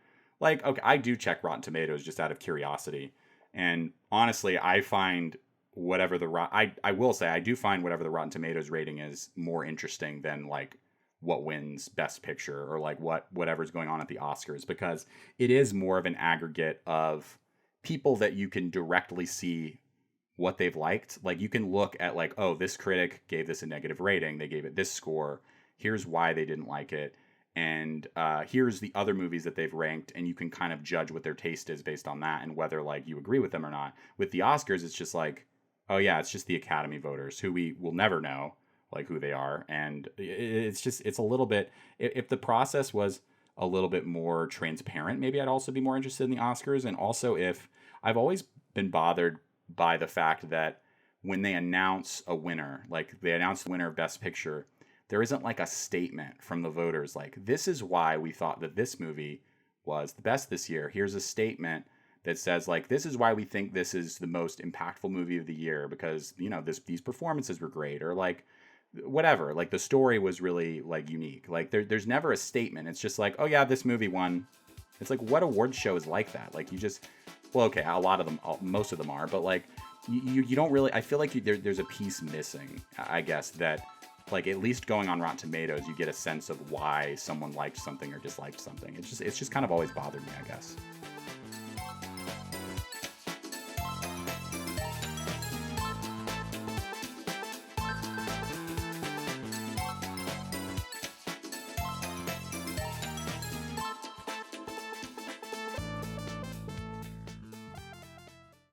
like, okay, I do check Rotten Tomatoes just out of curiosity, and honestly, I find whatever I will say I do find whatever the Rotten Tomatoes rating is more interesting than like what wins Best Picture, or like whatever's going on at the Oscars, because it is more of an aggregate of people that you can directly see what they've liked. Like you can look at like, oh, this critic gave this a negative rating, they gave it this score, here's why they didn't like it, and here's the other movies that they've ranked, and you can kind of judge what their taste is based on that, and whether like you agree with them or not. With the Oscars, it's just like, oh yeah, it's just the Academy voters who we will never know like who they are, and it's a little bit, if the process was a little bit more transparent, maybe I'd also be more interested in the Oscars. And also, if I've always been bothered by the fact that when they announce a winner, like they announce the winner of Best Picture, there isn't like a statement from the voters like, this is why we thought that this movie was the best this year, here's a statement that says like, this is why we think this is the most impactful movie of the year, because these performances were great, or like whatever, like the story was really like unique. Like there's never a statement. It's just like, oh yeah, this movie won. It's like, what award show is like that? Like you just, well, okay, a lot of them, most of them are, but like you don't really, I feel like there's a piece missing, I guess, that like at least going on Rotten Tomatoes, you get a sense of why someone liked something or disliked something. It's just kind of always bothered me, I guess.